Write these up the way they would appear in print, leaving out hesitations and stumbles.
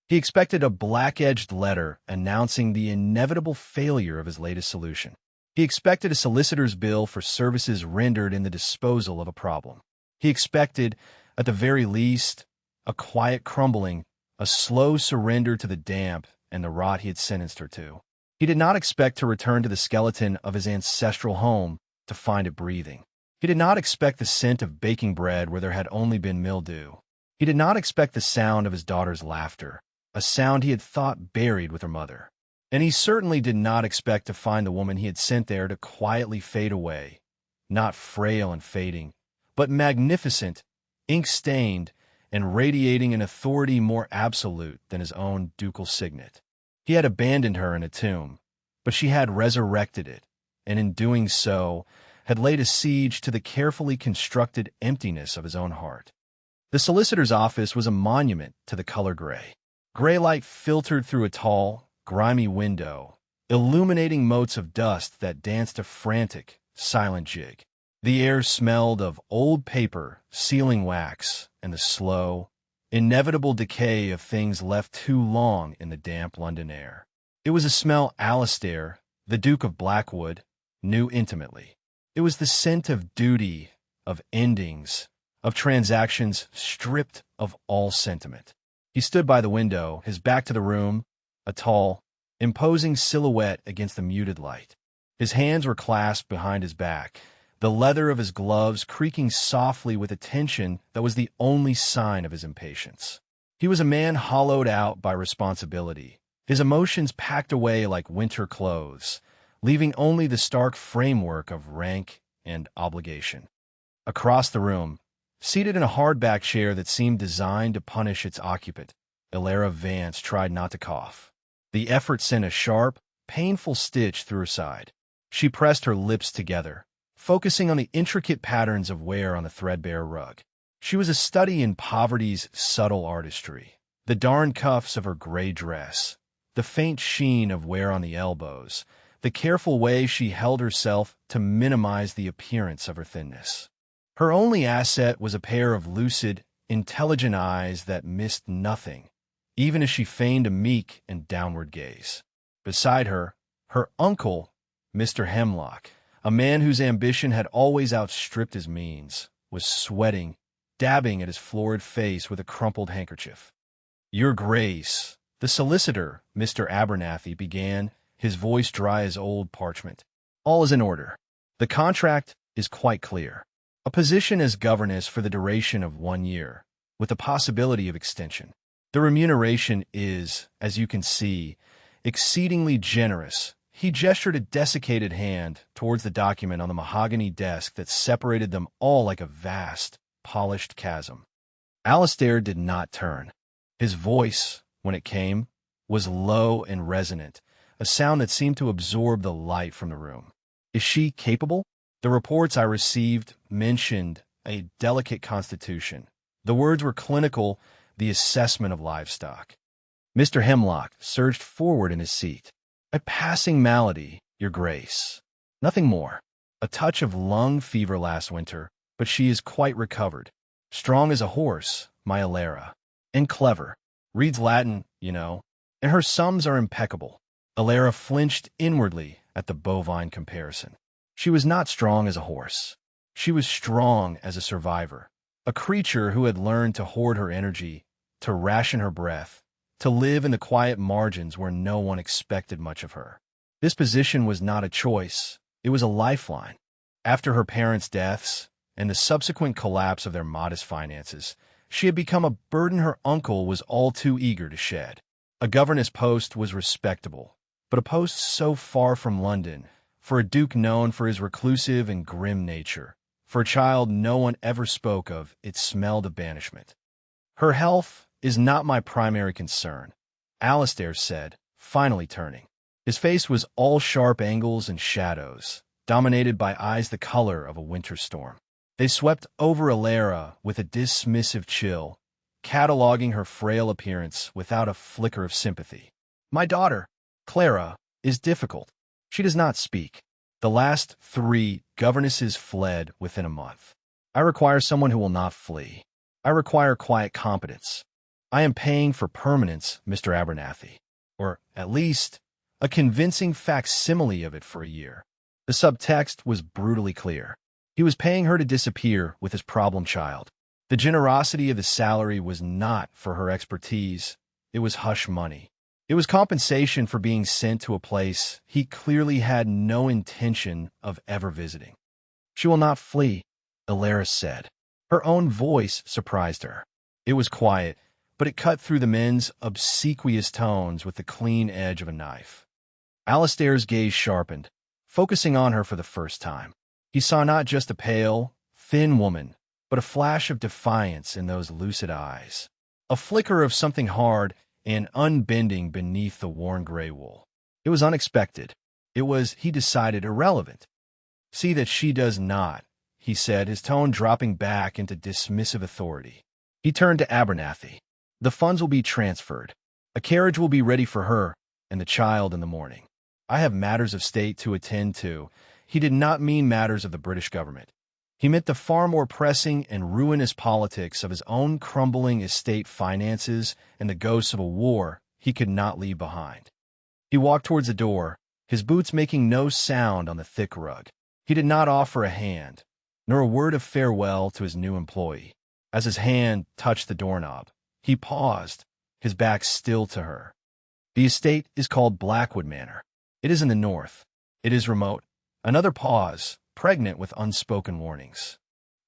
He expected a black-edged letter announcing the inevitable failure of his latest solution. He expected a solicitor's bill for services rendered in the disposal of a problem. He expected, at the very least, a quiet crumbling, a slow surrender to the damp and the rot he had sentenced her to. He did not expect to return to the skeleton of his ancestral home to find it breathing. He did not expect the scent of baking bread where there had only been mildew. He did not expect the sound of his daughter's laughter, a sound he had thought buried with her mother. And he certainly did not expect to find the woman he had sent there to quietly fade away, not frail and fading, but magnificent, ink-stained, and radiating an authority more absolute than his own ducal signet. He had abandoned her in a tomb, but she had resurrected it, and in doing so, had laid a siege to the carefully constructed emptiness of his own heart. The solicitor's office was a monument to the color gray. Gray light filtered through a tall, grimy window, illuminating motes of dust that danced a frantic, silent jig. The air smelled of old paper, sealing wax, and the slow, inevitable decay of things left too long in the damp London air. It was a smell Alastair, the Duke of Blackwood, knew intimately. It was the scent of duty, of endings, of transactions stripped of all sentiment. He stood by the window, his back to the room, a tall, imposing silhouette against the muted light. His hands were clasped behind his back, the leather of his gloves creaking softly with a tension that was the only sign of his impatience. He was a man hollowed out by responsibility, his emotions packed away like winter clothes, leaving only the stark framework of rank and obligation. Across the room, seated in a hardback chair that seemed designed to punish its occupant, Ilara Vance tried not to cough. The effort sent a sharp, painful stitch through her side. She pressed her lips together, focusing on the intricate patterns of wear on the threadbare rug. She was a study in poverty's subtle artistry. The darned cuffs of her gray dress, the faint sheen of wear on the elbows, the careful way she held herself to minimize the appearance of her thinness. Her only asset was a pair of lucid, intelligent eyes that missed nothing, even as she feigned a meek and downward gaze. Beside her, her uncle, Mr. Hemlock, a man whose ambition had always outstripped his means, was sweating, dabbing at his florid face with a crumpled handkerchief. "Your Grace," the solicitor, Mr. Abernathy, began, his voice dry as old parchment. "All is in order. The contract is quite clear. A position as governess for the duration of 1 year, with the possibility of extension. The remuneration is, as you can see, exceedingly generous." He gestured a desiccated hand towards the document on the mahogany desk that separated them all like a vast, polished chasm. Alastair did not turn. His voice, when it came, was low and resonant, a sound that seemed to absorb the light from the room. "Is she capable?" The reports I received mentioned a delicate constitution. The words were clinical, the assessment of livestock. Mr. Hemlock surged forward in his seat. "A passing malady, Your Grace. Nothing more. A touch of lung fever last winter, but she is quite recovered. Strong as a horse, my Ilara. And clever. Reads Latin, you know. And her sums are impeccable." Ilara flinched inwardly at the bovine comparison. She was not strong as a horse. She was strong as a survivor, a creature who had learned to hoard her energy, to ration her breath, to live in the quiet margins where no one expected much of her. This position was not a choice, it was a lifeline. After her parents' deaths and the subsequent collapse of their modest finances, she had become a burden her uncle was all too eager to shed. A governess post was respectable, but a post so far from London, for a duke known for his reclusive and grim nature, for a child no one ever spoke of, it smelled of banishment. "Her health is not my primary concern," Alastair said, finally turning. His face was all sharp angles and shadows, dominated by eyes the color of a winter storm. They swept over Ilara with a dismissive chill, cataloging her frail appearance without a flicker of sympathy. "My daughter, Clara, is difficult. She does not speak. The last 3 governesses fled within a month. I require someone who will not flee. I require quiet competence. I am paying for permanence, Mr. Abernathy. Or, at least, a convincing facsimile of it for a year. The subtext was brutally clear. He was paying her to disappear with his problem child. The generosity of the salary was not for her expertise. It was hush money. It was compensation for being sent to a place he clearly had no intention of ever visiting. She will not flee, Alara said. Her own voice surprised her. It was quiet, but it cut through the men's obsequious tones with the clean edge of a knife. Alistair's gaze sharpened, focusing on her for the first time. He saw not just a pale, thin woman, but a flash of defiance in those lucid eyes. A flicker of something hard and unbending beneath the worn gray wool. It was unexpected. It was, he decided, irrelevant. See that she does not, he said, his tone dropping back into dismissive authority. He turned to Abernathy. The funds will be transferred. A carriage will be ready for her and the child in the morning. I have matters of state to attend to. He did not mean matters of the British government. He meant the far more pressing and ruinous politics of his own crumbling estate finances and the ghosts of a war he could not leave behind. He walked towards the door, his boots making no sound on the thick rug. He did not offer a hand, nor a word of farewell to his new employee. As his hand touched the doorknob, he paused, his back still to her. The estate is called Blackwood Manor. It is in the north. It is remote. Another pause, pregnant with unspoken warnings.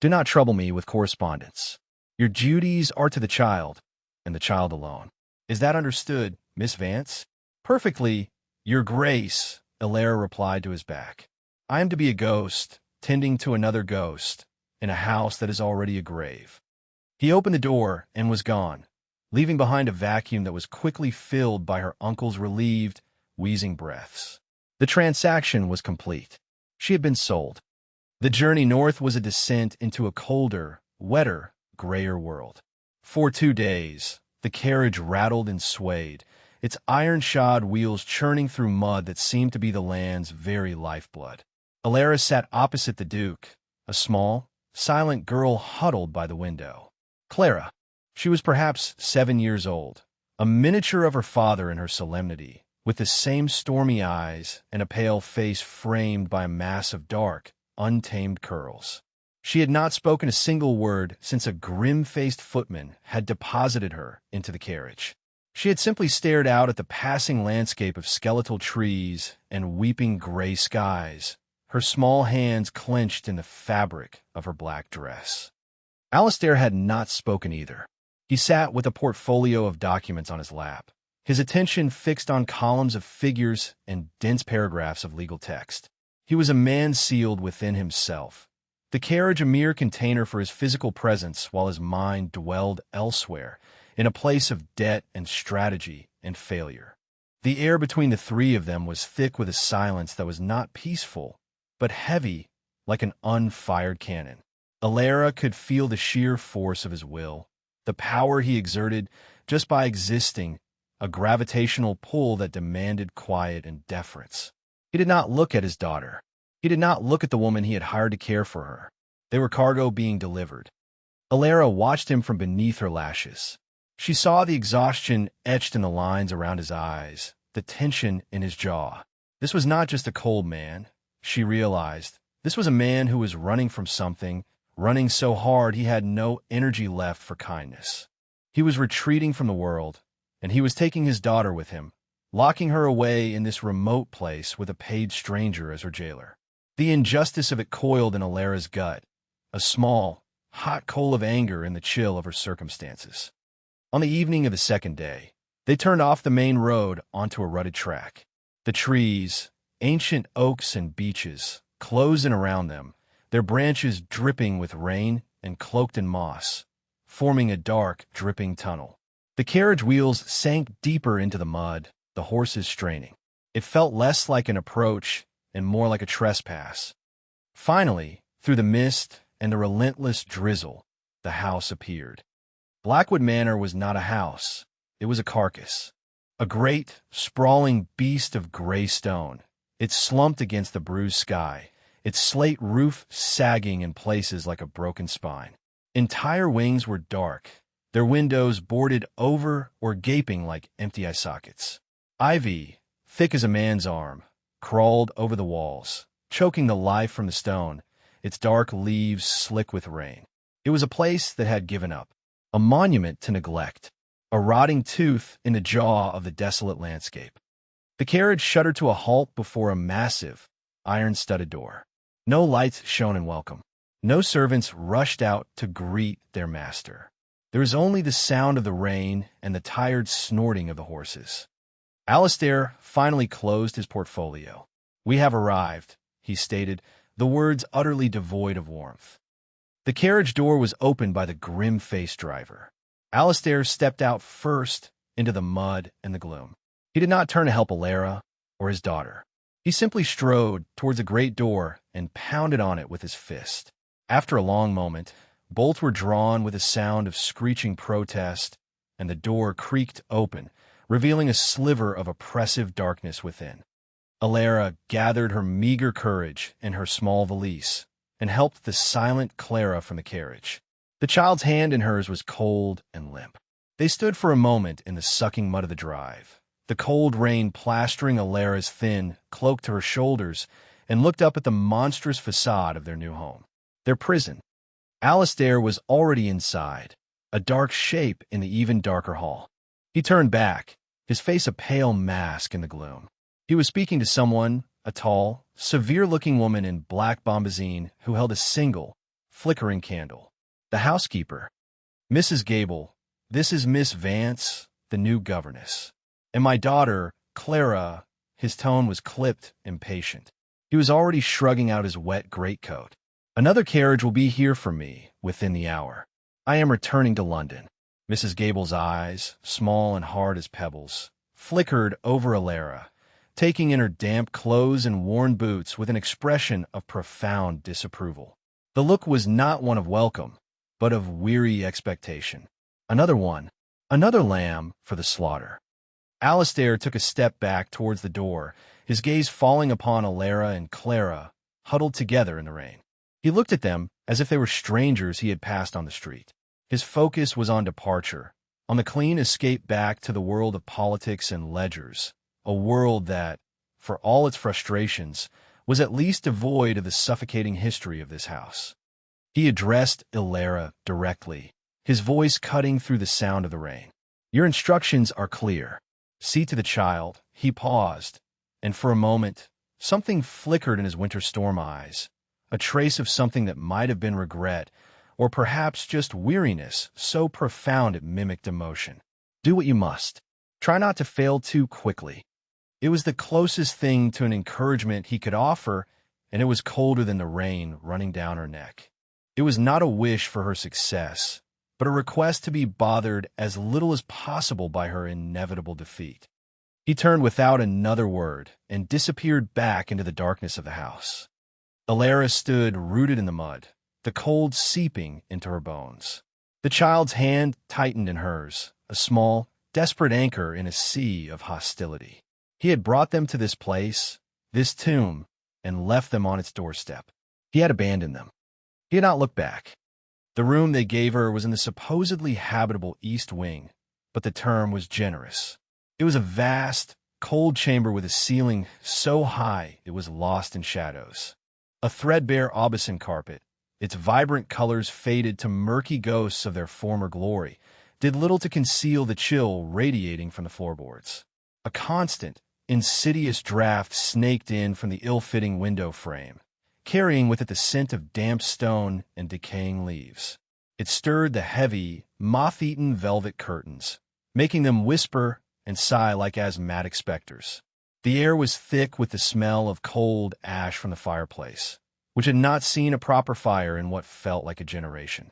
Do not trouble me with correspondence. Your duties are to the child, and the child alone. Is that understood, Miss Vance? Perfectly, Your Grace, Alara replied to his back. I am to be a ghost, tending to another ghost, in a house that is already a grave. He opened the door and was gone, leaving behind a vacuum that was quickly filled by her uncle's relieved, wheezing breaths. The transaction was complete. She had been sold. The journey north was a descent into a colder, wetter, grayer world. For 2 days, the carriage rattled and swayed, its iron-shod wheels churning through mud that seemed to be the land's very lifeblood. Alara sat opposite the Duke, a small, silent girl huddled by the window. Clara. She was perhaps 7 years old, a miniature of her father in her solemnity, with the same stormy eyes and a pale face framed by a mass of dark, untamed curls. She had not spoken a single word since a grim-faced footman had deposited her into the carriage. She had simply stared out at the passing landscape of skeletal trees and weeping gray skies, her small hands clenched in the fabric of her black dress. Alistair had not spoken either. He sat with a portfolio of documents on his lap, his attention fixed on columns of figures and dense paragraphs of legal text. He was a man sealed within himself, the carriage a mere container for his physical presence while his mind dwelled elsewhere, in a place of debt and strategy and failure. The air between the three of them was thick with a silence that was not peaceful, but heavy like an unfired cannon. Alara could feel the sheer force of his will, the power he exerted just by existing, a gravitational pull that demanded quiet and deference. He did not look at his daughter. He did not look at the woman he had hired to care for her. They were cargo being delivered. Alara watched him from beneath her lashes. She saw the exhaustion etched in the lines around his eyes, the tension in his jaw. This was not just a cold man, she realized. This was a man who was running from something, running so hard he had no energy left for kindness. He was retreating from the world, and he was taking his daughter with him, locking her away in this remote place with a paid stranger as her jailer. The injustice of it coiled in Alara's gut, a small, hot coal of anger in the chill of her circumstances. On the evening of the second day, they turned off the main road onto a rutted track. The trees, ancient oaks and beeches, closed in around them, their branches dripping with rain and cloaked in moss, forming a dark, dripping tunnel. The carriage wheels sank deeper into the mud, the horses straining. It felt less like an approach and more like a trespass. Finally, through the mist and the relentless drizzle, the house appeared. Blackwood Manor was not a house. It was a carcass. A great, sprawling beast of gray stone. It slumped against the bruised sky, its slate roof sagging in places like a broken spine. Entire wings were dark, their windows boarded over or gaping like empty eye sockets. Ivy, thick as a man's arm, crawled over the walls, choking the life from the stone, its dark leaves slick with rain. It was a place that had given up, a monument to neglect, a rotting tooth in the jaw of the desolate landscape. The carriage shuddered to a halt before a massive, iron-studded door. No lights shone in welcome. No servants rushed out to greet their master. There was only the sound of the rain and the tired snorting of the horses. Alistair finally closed his portfolio. "We have arrived," he stated, the words utterly devoid of warmth. The carriage door was opened by the grim-faced driver. Alistair stepped out first into the mud and the gloom. He did not turn to help Alara or his daughter. He simply strode towards a great door and pounded on it with his fist. After a long moment, bolts were drawn with a sound of screeching protest, and the door creaked open, revealing a sliver of oppressive darkness within. Alara gathered her meager courage in her small valise and helped the silent Clara from the carriage. The child's hand in hers was cold and limp. They stood for a moment in the sucking mud of the drive, the cold rain plastering Alara's thin cloak to her shoulders, and looked up at the monstrous facade of their new home, their prison. Alistair was already inside, a dark shape in the even darker hall. He turned back, his face a pale mask in the gloom. He was speaking to someone, a tall, severe-looking woman in black bombazine who held a single, flickering candle. The housekeeper. "Mrs. Gable, this is Miss Vance, the new governess. And my daughter, Clara." His tone was clipped, impatient. He was already shrugging out his wet greatcoat. "Another carriage will be here for me within the hour. I am returning to London." Mrs. Gable's eyes, small and hard as pebbles, flickered over Alara, taking in her damp clothes and worn boots with an expression of profound disapproval. The look was not one of welcome, but of weary expectation. Another one, another lamb for the slaughter. Alistair took a step back towards the door, his gaze falling upon Alara and Clara, huddled together in the rain. He looked at them as if they were strangers he had passed on the street. His focus was on departure, on the clean escape back to the world of politics and ledgers, a world that, for all its frustrations, was at least devoid of the suffocating history of this house. He addressed Alara directly, his voice cutting through the sound of the rain. "Your instructions are clear. See to the child." He paused, and for a moment, something flickered in his winter storm eyes, a trace of something that might have been regret, or perhaps just weariness so profound it mimicked emotion. "Do what you must. Try not to fail too quickly." It was the closest thing to an encouragement he could offer, and it was colder than the rain running down her neck. It was not a wish for her success, but a request to be bothered as little as possible by her inevitable defeat. He turned without another word and disappeared back into the darkness of the house. Alara stood rooted in the mud, the cold seeping into her bones. The child's hand tightened in hers, a small, desperate anchor in a sea of hostility. He had brought them to this place, this tomb, and left them on its doorstep. He had abandoned them. He had not looked back. The room they gave her was in the supposedly habitable East Wing, but the term was generous. It was a vast, cold chamber with a ceiling so high it was lost in shadows. A threadbare Aubusson carpet, its vibrant colors faded to murky ghosts of their former glory, did little to conceal the chill radiating from the floorboards. A constant, insidious draft snaked in from the ill-fitting window frame, carrying with it the scent of damp stone and decaying leaves. It stirred the heavy, moth-eaten velvet curtains, making them whisper and sigh like asthmatic specters. The air was thick with the smell of cold ash from the fireplace, which had not seen a proper fire in what felt like a generation.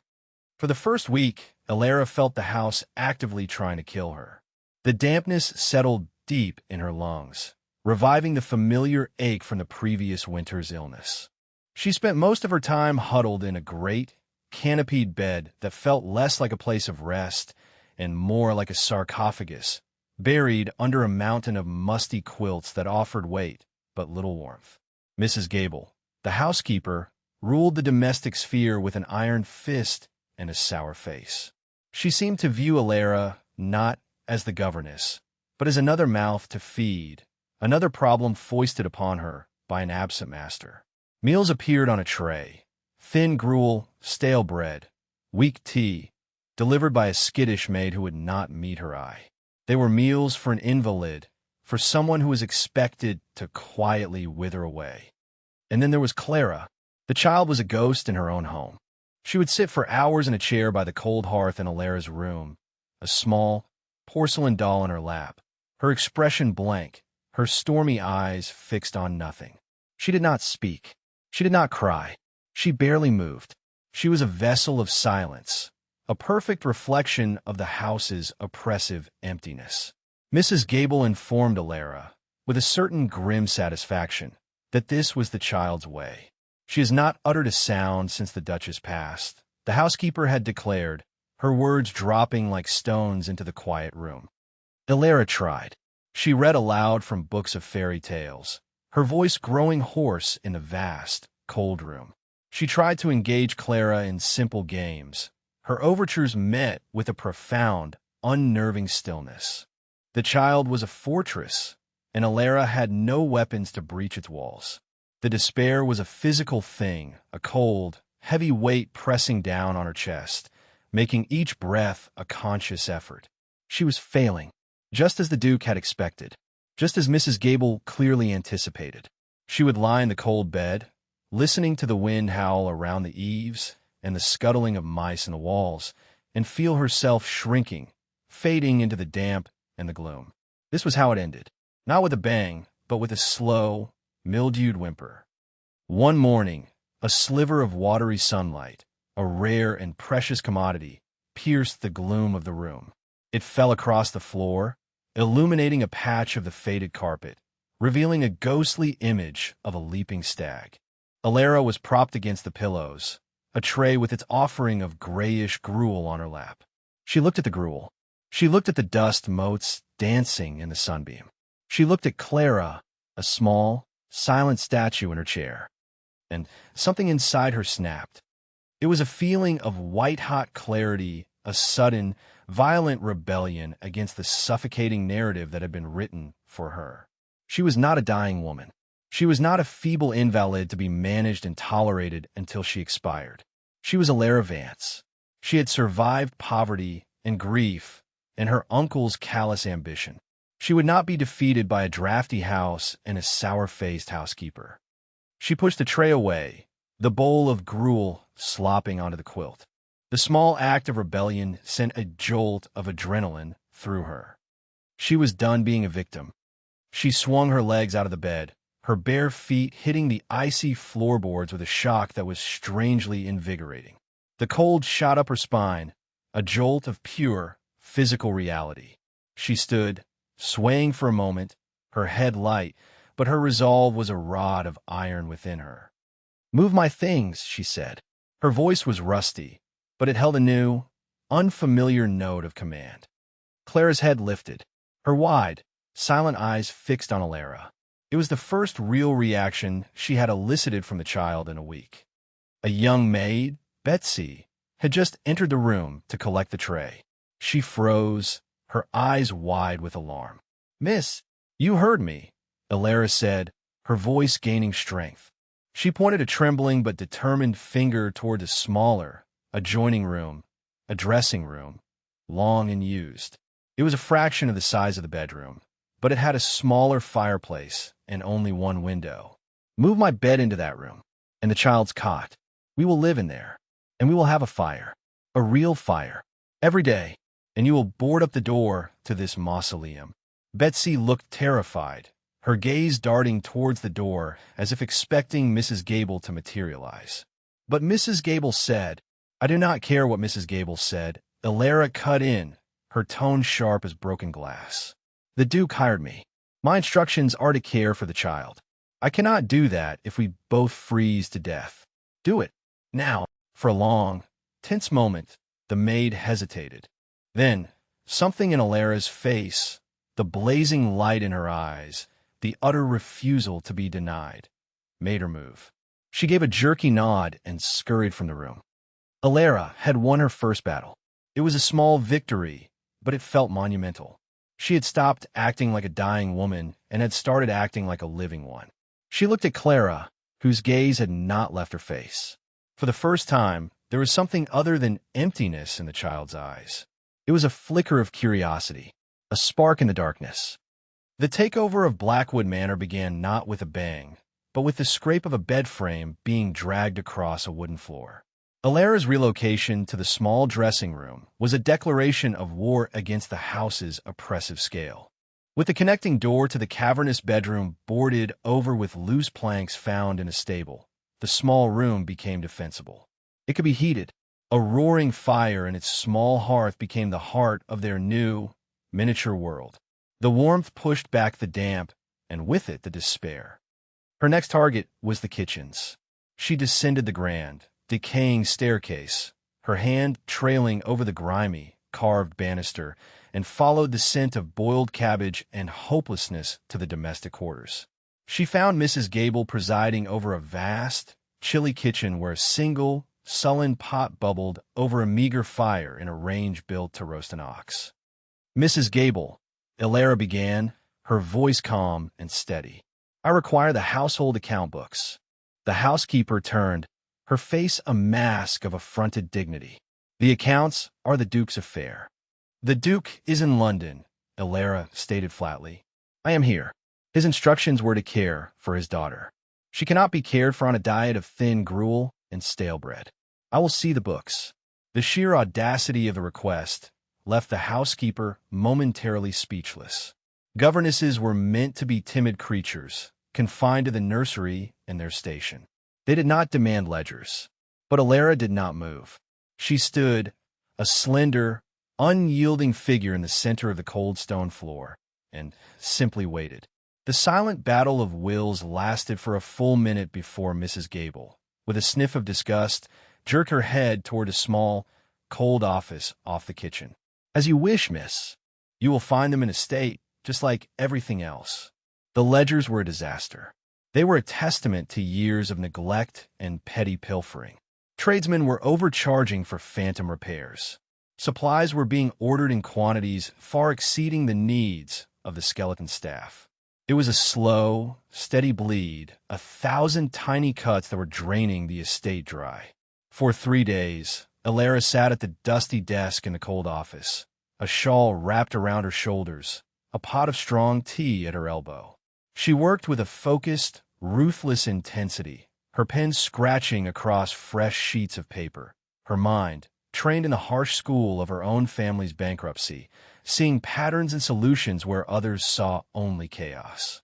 For the first week, Alara felt the house actively trying to kill her. The dampness settled deep in her lungs, reviving the familiar ache from the previous winter's illness. She spent most of her time huddled in a great, canopied bed that felt less like a place of rest and more like a sarcophagus, buried under a mountain of musty quilts that offered weight but little warmth. Mrs. Gable, the housekeeper, ruled the domestic sphere with an iron fist and a sour face. She seemed to view Alara not as the governess, but as another mouth to feed, another problem foisted upon her by an absent master. Meals appeared on a tray: thin gruel, stale bread, weak tea, delivered by a skittish maid who would not meet her eye. They were meals for an invalid, for someone who was expected to quietly wither away. And then there was Clara. The child was a ghost in her own home. She would sit for hours in a chair by the cold hearth in Alara's room, a small porcelain doll in her lap, her expression blank, her stormy eyes fixed on nothing. She did not speak. She did not cry. She barely moved. She was a vessel of silence, a perfect reflection of the house's oppressive emptiness. Mrs. Gable informed Alara, with a certain grim satisfaction, that this was the child's way. She has not uttered a sound since the Duchess passed, the housekeeper had declared, her words dropping like stones into the quiet room. Alara tried. She read aloud from books of fairy tales, her voice growing hoarse in the vast, cold room. She tried to engage Clara in simple games. Her overtures met with a profound, unnerving stillness. The child was a fortress, and Alara had no weapons to breach its walls. The despair was a physical thing, a cold, heavy weight pressing down on her chest, making each breath a conscious effort. She was failing, just as the Duke had expected, just as Mrs. Gable clearly anticipated. She would lie in the cold bed, listening to the wind howl around the eaves and the scuttling of mice in the walls, and feel herself shrinking, fading into the damp and the gloom. This was how it ended, not with a bang, but with a slow, mildewed whimper. One morning, a sliver of watery sunlight, a rare and precious commodity, pierced the gloom of the room. It fell across the floor, illuminating a patch of the faded carpet, revealing a ghostly image of a leaping stag. Alara was propped against the pillows, a tray with its offering of grayish gruel on her lap. She looked at the gruel. She looked at the dust motes dancing in the sunbeam. She looked at Clara, a small, silent statue in her chair. And something inside her snapped. It was a feeling of white-hot clarity, a sudden, violent rebellion against the suffocating narrative that had been written for her. She was not a dying woman. She was not a feeble invalid to be managed and tolerated until she expired. She was Alara Vance. She had survived poverty and grief and her uncle's callous ambition. She would not be defeated by a drafty house and a sour-faced housekeeper. She pushed the tray away, the bowl of gruel slopping onto the quilt. The small act of rebellion sent a jolt of adrenaline through her. She was done being a victim. She swung her legs out of the bed, her bare feet hitting the icy floorboards with a shock that was strangely invigorating. The cold shot up her spine, a jolt of pure, physical reality. She stood, swaying for a moment, her head light, but her resolve was a rod of iron within her. "Move my things," she said. Her voice was rusty, but it held a new, unfamiliar note of command. Clara's head lifted, her wide, silent eyes fixed on Alara. It was the first real reaction she had elicited from the child in a week. A young maid, Betsy, had just entered the room to collect the tray. She froze, her eyes wide with alarm. "Miss, you heard me," Alara said, her voice gaining strength. She pointed a trembling but determined finger toward a smaller, adjoining room, a dressing room, long unused. It was a fraction of the size of the bedroom, but it had a smaller fireplace and only one window. "Move my bed into that room, and the child's cot. We will live in there, and we will have a fire, a real fire, every day, and you will board up the door to this mausoleum." Betsy looked terrified, her gaze darting towards the door as if expecting Mrs. Gable to materialize. But Mrs. Gable said, "I do not care what Mrs. Gable said." Alara cut in, her tone sharp as broken glass. "The Duke hired me. My instructions are to care for the child. I cannot do that if we both freeze to death. Do it, now." For a long, tense moment, the maid hesitated. Then, something in Alara's face, the blazing light in her eyes, the utter refusal to be denied, made her move. She gave a jerky nod and scurried from the room. Alara had won her first battle. It was a small victory, but it felt monumental. She had stopped acting like a dying woman and had started acting like a living one. She looked at Clara, whose gaze had not left her face. For the first time, there was something other than emptiness in the child's eyes. It was a flicker of curiosity, a spark in the darkness. The takeover of Blackwood Manor began not with a bang, but with the scrape of a bed frame being dragged across a wooden floor. Alara's relocation to the small dressing room was a declaration of war against the house's oppressive scale. With the connecting door to the cavernous bedroom boarded over with loose planks found in a stable, the small room became defensible. It could be heated. A roaring fire in its small hearth became the heart of their new, miniature world. The warmth pushed back the damp, and with it the despair. Her next target was the kitchens. She descended the grand, decaying staircase, her hand trailing over the grimy, carved banister, and followed the scent of boiled cabbage and hopelessness to the domestic quarters. She found Mrs. Gable presiding over a vast, chilly kitchen where a single, sullen pot bubbled over a meager fire in a range built to roast an ox. "Mrs. Gable," Alara began, her voice calm and steady. "I require the household account books." The housekeeper turned, her face a mask of affronted dignity. "The accounts are the Duke's affair." "The Duke is in London," Alara stated flatly. "I am here." His instructions were to care for his daughter. She cannot be cared for on a diet of thin gruel and stale bread. "I will see the books." The sheer audacity of the request left the housekeeper momentarily speechless. Governesses were meant to be timid creatures, confined to the nursery and their station. They did not demand ledgers. But Alara did not move. She stood, a slender, unyielding figure in the center of the cold stone floor, and simply waited. The silent battle of wills lasted for a full minute before Mrs. Gable, with a sniff of disgust, jerked her head toward a small, cold office off the kitchen. "As you wish, miss. You will find them in a state, just like everything else." The ledgers were a disaster. They were a testament to years of neglect and petty pilfering. Tradesmen were overcharging for phantom repairs. Supplies were being ordered in quantities far exceeding the needs of the skeleton staff. It was a slow, steady bleed, 1,000 tiny cuts that were draining the estate dry. For 3 days, Alara sat at the dusty desk in the cold office, a shawl wrapped around her shoulders, a pot of strong tea at her elbow. She worked with a focused, ruthless intensity, her pen scratching across fresh sheets of paper, her mind, trained in the harsh school of her own family's bankruptcy, seeing patterns and solutions where others saw only chaos.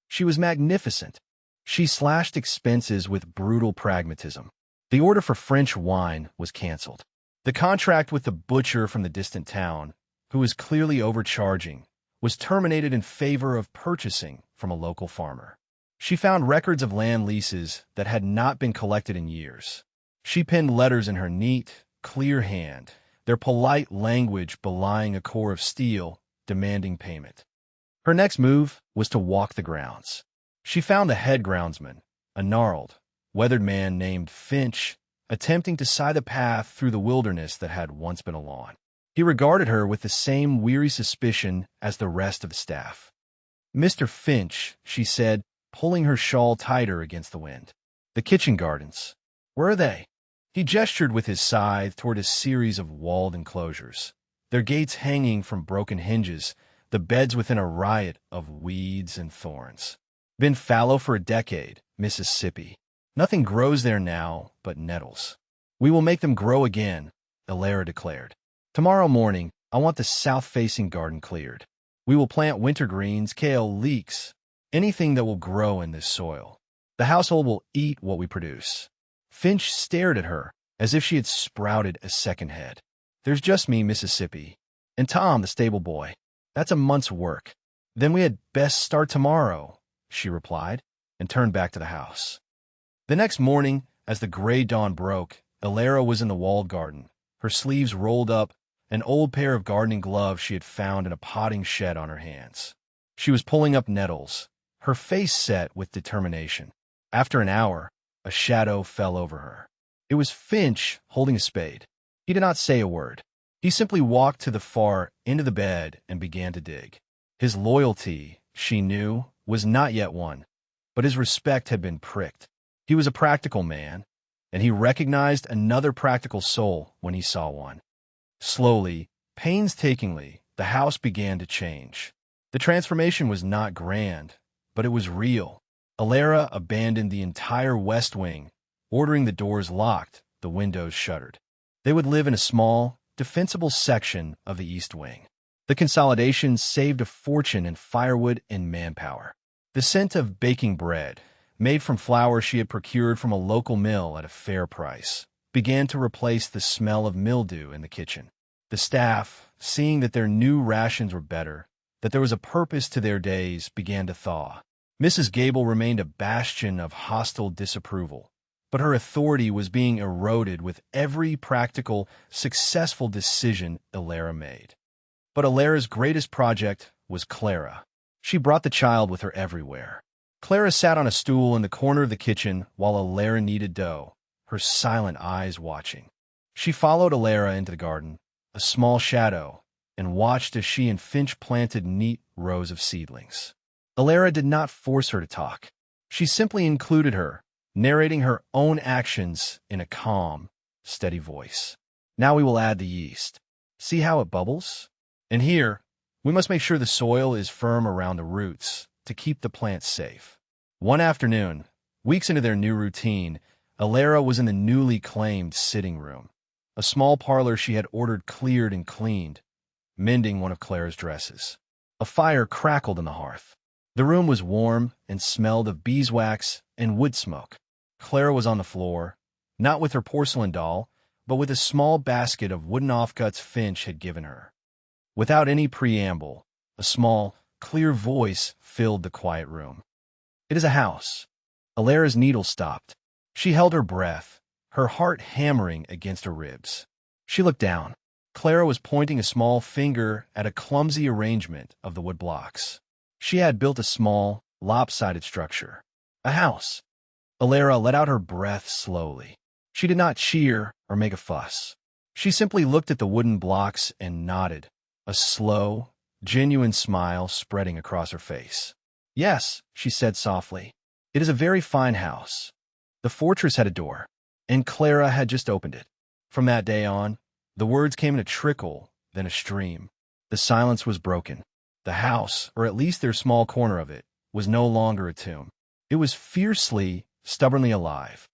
She was magnificent. She slashed expenses with brutal pragmatism. The order for French wine was canceled. The contract with the butcher from the distant town, who was clearly overcharging, was terminated in favor of purchasing from a local farmer. She found records of land leases that had not been collected in years. She penned letters in her neat, clear hand, their polite language belying a core of steel demanding payment. Her next move was to walk the grounds. She found the head groundsman, a gnarled, weathered man named Finch, attempting to scythe a path through the wilderness that had once been a lawn. He regarded her with the same weary suspicion as the rest of the staff. "Mr. Finch," she said, pulling her shawl tighter against the wind. "The kitchen gardens. Where are they?" He gestured with his scythe toward a series of walled enclosures, their gates hanging from broken hinges, the beds within a riot of weeds and thorns. "Been fallow for a decade, Mississippi. Nothing grows there now but nettles." "We will make them grow again," Alara declared. "Tomorrow morning, I want the south-facing garden cleared. We will plant wintergreens, kale, leeks, anything that will grow in this soil. The household will eat what we produce." Finch stared at her as if she had sprouted a second head. "There's just me, Mississippi, and Tom, the stable boy. That's a month's work." "Then we had best start tomorrow," she replied, and turned back to the house. The next morning, as the gray dawn broke, Alara was in the walled garden, her sleeves rolled up, an old pair of gardening gloves she had found in a potting shed on her hands. She was pulling up nettles, her face set with determination. After an hour, a shadow fell over her. It was Finch holding a spade. He did not say a word. He simply walked to the far end of the bed and began to dig. His loyalty, she knew, was not yet won, but his respect had been pricked. He was a practical man, and he recognized another practical soul when he saw one. Slowly, painstakingly, the house began to change. The transformation was not grand, but it was real. Alara abandoned the entire west wing, ordering the doors locked, the windows shuttered. They would live in a small, defensible section of the east wing. The consolidation saved a fortune in firewood and manpower. The scent of baking bread, made from flour she had procured from a local mill at a fair price, began to replace the smell of mildew in the kitchen. The staff, seeing that their new rations were better, that there was a purpose to their days, began to thaw. Mrs. Gable remained a bastion of hostile disapproval, but her authority was being eroded with every practical, successful decision Alara made. But Alara's greatest project was Clara. She brought the child with her everywhere. Clara sat on a stool in the corner of the kitchen while Alara kneaded dough, her silent eyes watching. She followed Alara into the garden, a small shadow, and watched as she and Finch planted neat rows of seedlings. Alara did not force her to talk. She simply included her, narrating her own actions in a calm, steady voice. Now we will add the yeast. See how it bubbles? And here, we must make sure the soil is firm around the roots to keep the plants safe. One afternoon, weeks into their new routine, Alara was in the newly claimed sitting room, a small parlor she had ordered cleared and cleaned, mending one of Clara's dresses. A fire crackled in the hearth. The room was warm and smelled of beeswax and wood smoke. Clara was on the floor, not with her porcelain doll, but with a small basket of wooden offcuts Finch had given her. Without any preamble, a small, clear voice filled the quiet room. It is a house. Alara's needle stopped. She held her breath, her heart hammering against her ribs. She looked down. Clara was pointing a small finger at a clumsy arrangement of the wood blocks. She had built a small, lopsided structure. A house. Alara let out her breath slowly. She did not cheer or make a fuss. She simply looked at the wooden blocks and nodded, a slow, genuine smile spreading across her face. Yes, she said softly. It is a very fine house. The fortress had a door, and Clara had just opened it. From that day on, the words came in a trickle, then a stream. The silence was broken. The house, or at least their small corner of it, was no longer a tomb. It was fiercely, stubbornly alive.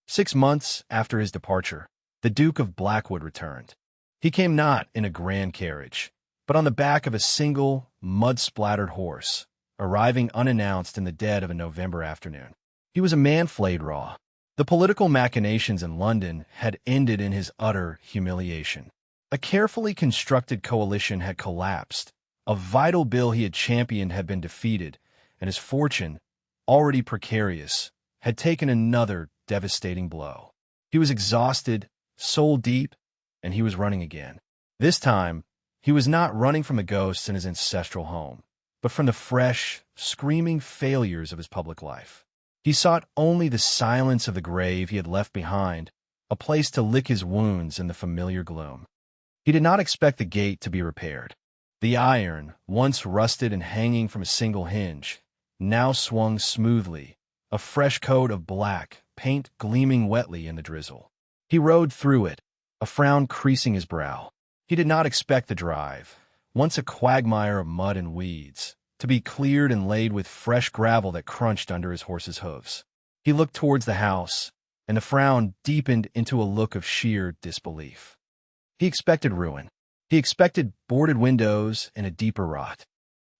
6 months after his departure, the Duke of Blackwood returned. He came not in a grand carriage, but on the back of a single, mud-splattered horse, arriving unannounced in the dead of a November afternoon. He was a man flayed raw. The political machinations in London had ended in his utter humiliation. A carefully constructed coalition had collapsed. A vital bill he had championed had been defeated, and his fortune, already precarious, had taken another devastating blow. He was exhausted, soul deep, and he was running again. This time, he was not running from the ghosts in his ancestral home, but from the fresh, screaming failures of his public life. He sought only the silence of the grave he had left behind, a place to lick his wounds in the familiar gloom. He did not expect the gate to be repaired. The iron, once rusted and hanging from a single hinge, now swung smoothly, a fresh coat of black, paint gleaming wetly in the drizzle. He rode through it, a frown creasing his brow. He did not expect the drive, once a quagmire of mud and weeds, to be cleared and laid with fresh gravel that crunched under his horse's hooves. He looked towards the house, and the frown deepened into a look of sheer disbelief. He expected ruin. He expected boarded windows and a deeper rot.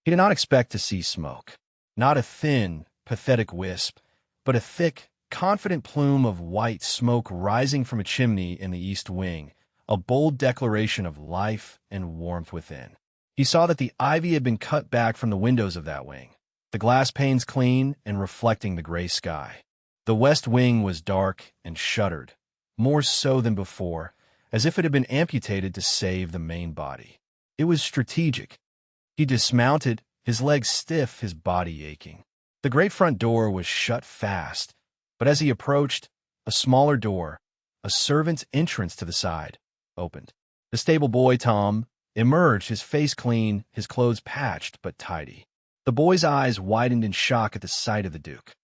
He did not expect to see smoke. Not a thin, pathetic wisp, but a thick, confident plume of white smoke rising from a chimney in the east wing, a bold declaration of life and warmth within. He saw that the ivy had been cut back from the windows of that wing, the glass panes clean and reflecting the gray sky. The west wing was dark and shuttered, more so than before, as if it had been amputated to save the main body. It was strategic. He dismounted, his legs stiff, his body aching. The great front door was shut fast, but as he approached, a smaller door, a servant's entrance to the side, opened. The stable boy, Tom, emerged, his face clean, his clothes patched but tidy. The boy's eyes widened in shock at the sight of the Duke.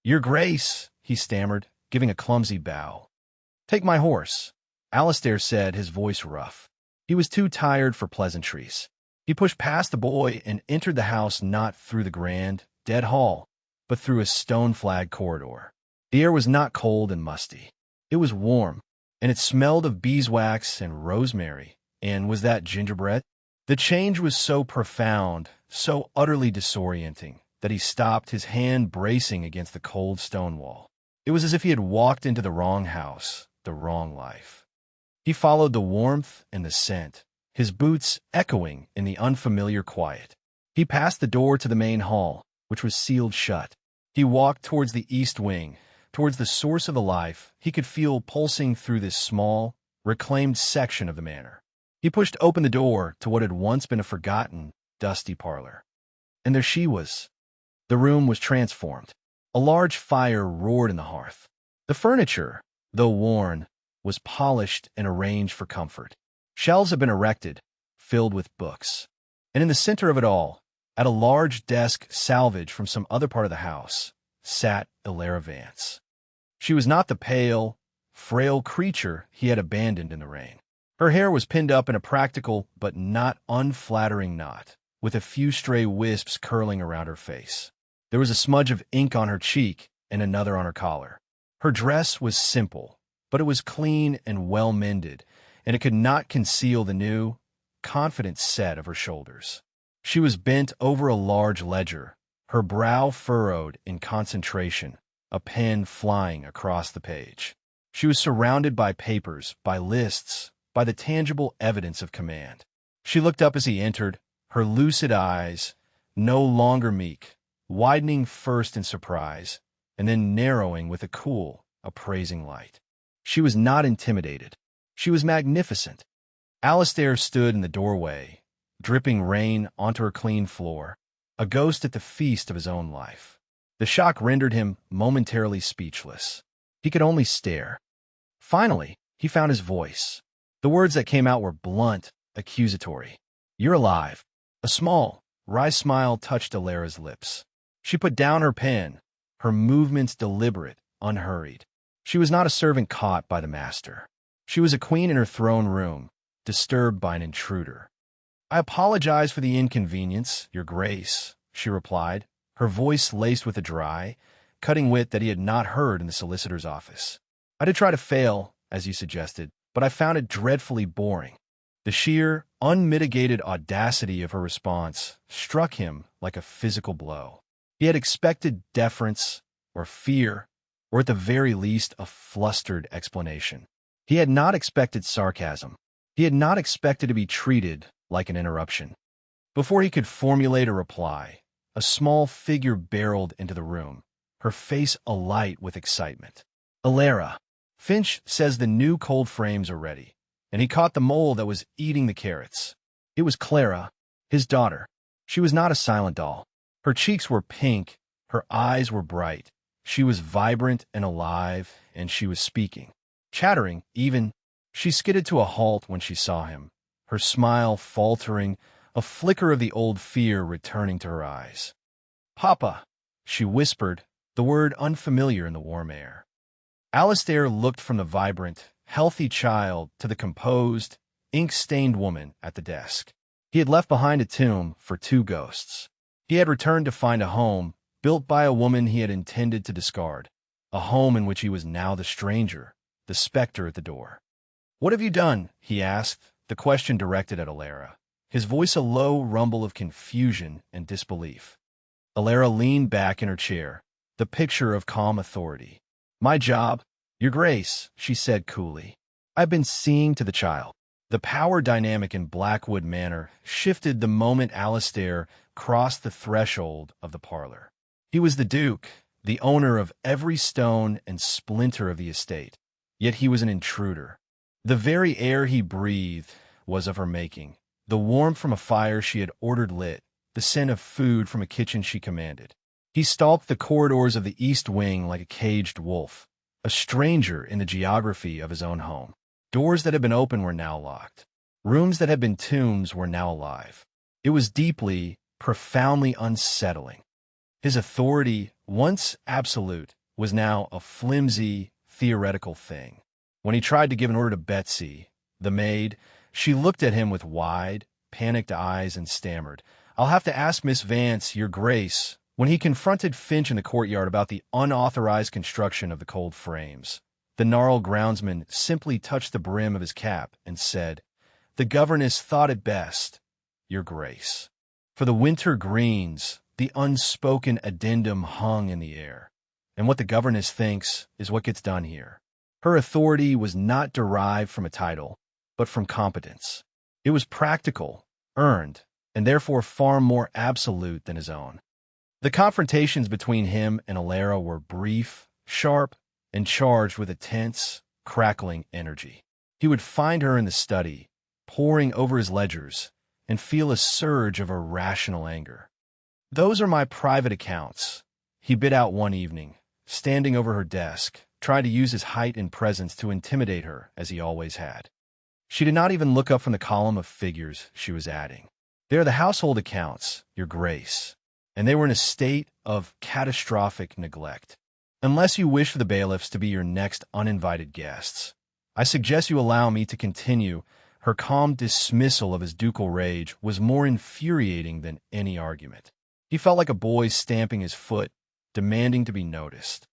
"Your Grace," he stammered, giving a clumsy bow. "Take my horse," Alistair said, his voice rough. He was too tired for pleasantries. He pushed past the boy and entered the house not through the grand, dead hall, but through a stone-flagged corridor. The air was not cold and musty. It was warm, and it smelled of beeswax and rosemary. And was that gingerbread? The change was so profound, so utterly disorienting, that he stopped, his hand bracing against the cold stone wall. It was as if he had walked into the wrong house, the wrong life. He followed the warmth and the scent, his boots echoing in the unfamiliar quiet. He passed the door to the main hall, which was sealed shut. He walked towards the east wing, towards the source of the life he could feel pulsing through this small, reclaimed section of the manor. He pushed open the door to what had once been a forgotten, dusty parlor. And there she was. The room was transformed. A large fire roared in the hearth. The furniture, though worn, was polished and arranged for comfort. Shelves had been erected, filled with books. And in the center of it all, at a large desk salvaged from some other part of the house, sat Illyria Vance. She was not the pale, frail creature he had abandoned in the rain. Her hair was pinned up in a practical but not unflattering knot, with a few stray wisps curling around her face. There was a smudge of ink on her cheek and another on her collar. Her dress was simple, but it was clean and well-mended, and it could not conceal the new, confident set of her shoulders. She was bent over a large ledger, her brow furrowed in concentration, a pen flying across the page. She was surrounded by papers, by lists, by the tangible evidence of command. She looked up as he entered, her lucid eyes, no longer meek, widening first in surprise, and then narrowing with a cool, appraising light. She was not intimidated. She was magnificent. Alistair stood in the doorway, dripping rain onto her clean floor, a ghost at the feast of his own life. The shock rendered him momentarily speechless. He could only stare. Finally, he found his voice. The words that came out were blunt, accusatory. "You're alive." A small, wry smile touched Illyria's lips. She put down her pen, her movements deliberate, unhurried. She was not a servant caught by the master. She was a queen in her throne room, disturbed by an intruder. "I apologize for the inconvenience, Your Grace," she replied, her voice laced with a dry, cutting wit that he had not heard in the solicitor's office. "I did try to fail, as you suggested, but I found it dreadfully boring." The sheer, unmitigated audacity of her response struck him like a physical blow. He had expected deference, or fear, or at the very least a flustered explanation. He had not expected sarcasm. He had not expected to be treated like an interruption. Before he could formulate a reply, a small figure barreled into the room, her face alight with excitement. "Illyria, Finch says the new cold frames are ready," and he caught the mole that was eating the carrots. It was Clara, his daughter. She was not a silent doll. Her cheeks were pink, her eyes were bright. She was vibrant and alive, and she was speaking. Chattering, even. She skidded to a halt when she saw him, her smile faltering, a flicker of the old fear returning to her eyes. "Papa," she whispered, the word unfamiliar in the warm air. Alistair looked from the vibrant, healthy child to the composed, ink-stained woman at the desk. He had left behind a tomb for two ghosts. He had returned to find a home built by a woman he had intended to discard, a home in which he was now the stranger, the specter at the door. "What have you done?" he asked, the question directed at Illyria, his voice a low rumble of confusion and disbelief. Illyria leaned back in her chair, the picture of calm authority. "My job, Your Grace," she said coolly. "I've been seeing to the child." The power dynamic in Blackwood Manor shifted the moment Alistair crossed the threshold of the parlor. He was the Duke, the owner of every stone and splinter of the estate, yet he was an intruder. The very air he breathed was of her making, the warmth from a fire she had ordered lit, the scent of food from a kitchen she commanded. He stalked the corridors of the East Wing like a caged wolf, a stranger in the geography of his own home. Doors that had been open were now locked. Rooms that had been tombs were now alive. It was deeply, profoundly unsettling. His authority, once absolute, was now a flimsy, theoretical thing. When he tried to give an order to Betsy, the maid, she looked at him with wide, panicked eyes and stammered, "I'll have to ask Miss Vance, Your Grace." When he confronted Finch in the courtyard about the unauthorized construction of the cold frames, the gnarled groundsman simply touched the brim of his cap and said, "The governess thought it best, Your Grace." For the winter greens, the unspoken addendum hung in the air. And what the governess thinks is what gets done here. Her authority was not derived from a title, but from competence. It was practical, earned, and therefore far more absolute than his own. The confrontations between him and Alara were brief, sharp, and charged with a tense, crackling energy. He would find her in the study, poring over his ledgers, and feel a surge of irrational anger. "Those are my private accounts," he bit out one evening, standing over her desk, trying to use his height and presence to intimidate her, as he always had. She did not even look up from the column of figures she was adding. "They are the household accounts, Your Grace, and they were in a state of catastrophic neglect. Unless you wish for the bailiffs to be your next uninvited guests, I suggest you allow me to continue." Her calm dismissal of his ducal rage was more infuriating than any argument. He felt like a boy stamping his foot, demanding to be noticed.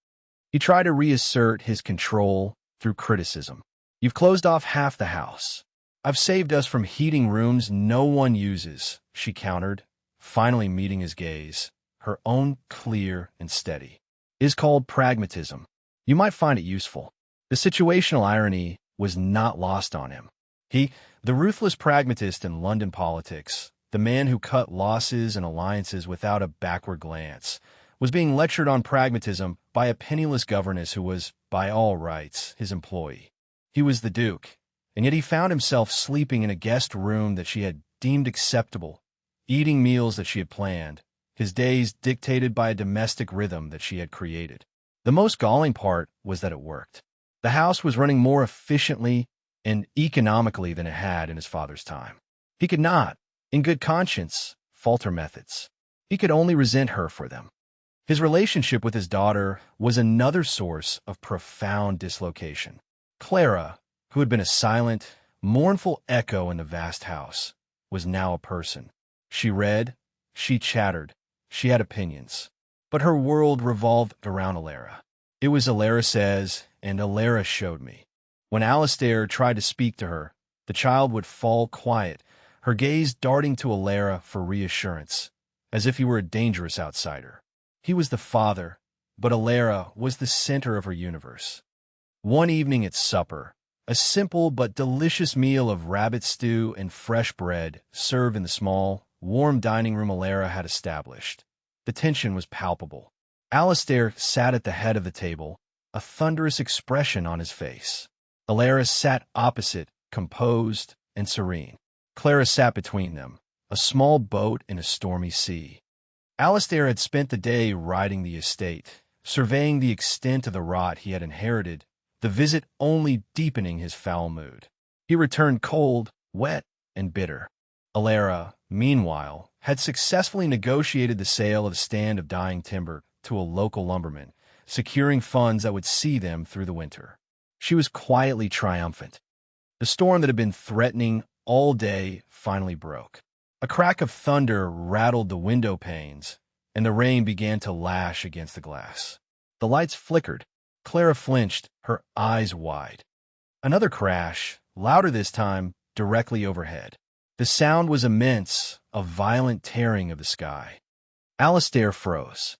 He tried to reassert his control through criticism. "You've closed off half the house. I've saved us from heating rooms no one uses," she countered, finally meeting his gaze, her own clear and steady. "It is called pragmatism. You might find it useful." The situational irony was not lost on him. He, the ruthless pragmatist in London politics, the man who cut losses and alliances without a backward glance, was being lectured on pragmatism by a penniless governess who was, by all rights, his employee. He was the Duke, and yet he found himself sleeping in a guest room that she had deemed acceptable, eating meals that she had planned, his days dictated by a domestic rhythm that she had created. The most galling part was that it worked. The house was running more efficiently and economically than it had in his father's time. He could not, in good conscience, fault her methods. He could only resent her for them. His relationship with his daughter was another source of profound dislocation. Clara, who had been a silent, mournful echo in the vast house, was now a person. She read, she chattered, she had opinions. But her world revolved around Alara. It was Alara says, and Alara showed me. When Alistair tried to speak to her, the child would fall quiet, her gaze darting to Alara for reassurance, as if he were a dangerous outsider. He was the father, but Alara was the center of her universe. One evening at supper, a simple but delicious meal of rabbit stew and fresh bread served in the small, warm dining room Alara had established. The tension was palpable. Alistair sat at the head of the table, a thunderous expression on his face. Alara sat opposite, composed and serene. Clara sat between them, a small boat in a stormy sea. Alistair had spent the day riding the estate, surveying the extent of the rot he had inherited, the visit only deepening his foul mood. He returned cold, wet, and bitter. Alara, meanwhile, had successfully negotiated the sale of a stand of dying timber to a local lumberman, securing funds that would see them through the winter. She was quietly triumphant. The storm that had been threatening all day finally broke. A crack of thunder rattled the window panes, and the rain began to lash against the glass. The lights flickered. Clara flinched, her eyes wide. Another crash, louder this time, directly overhead. The sound was immense, a violent tearing of the sky. Alistair froze.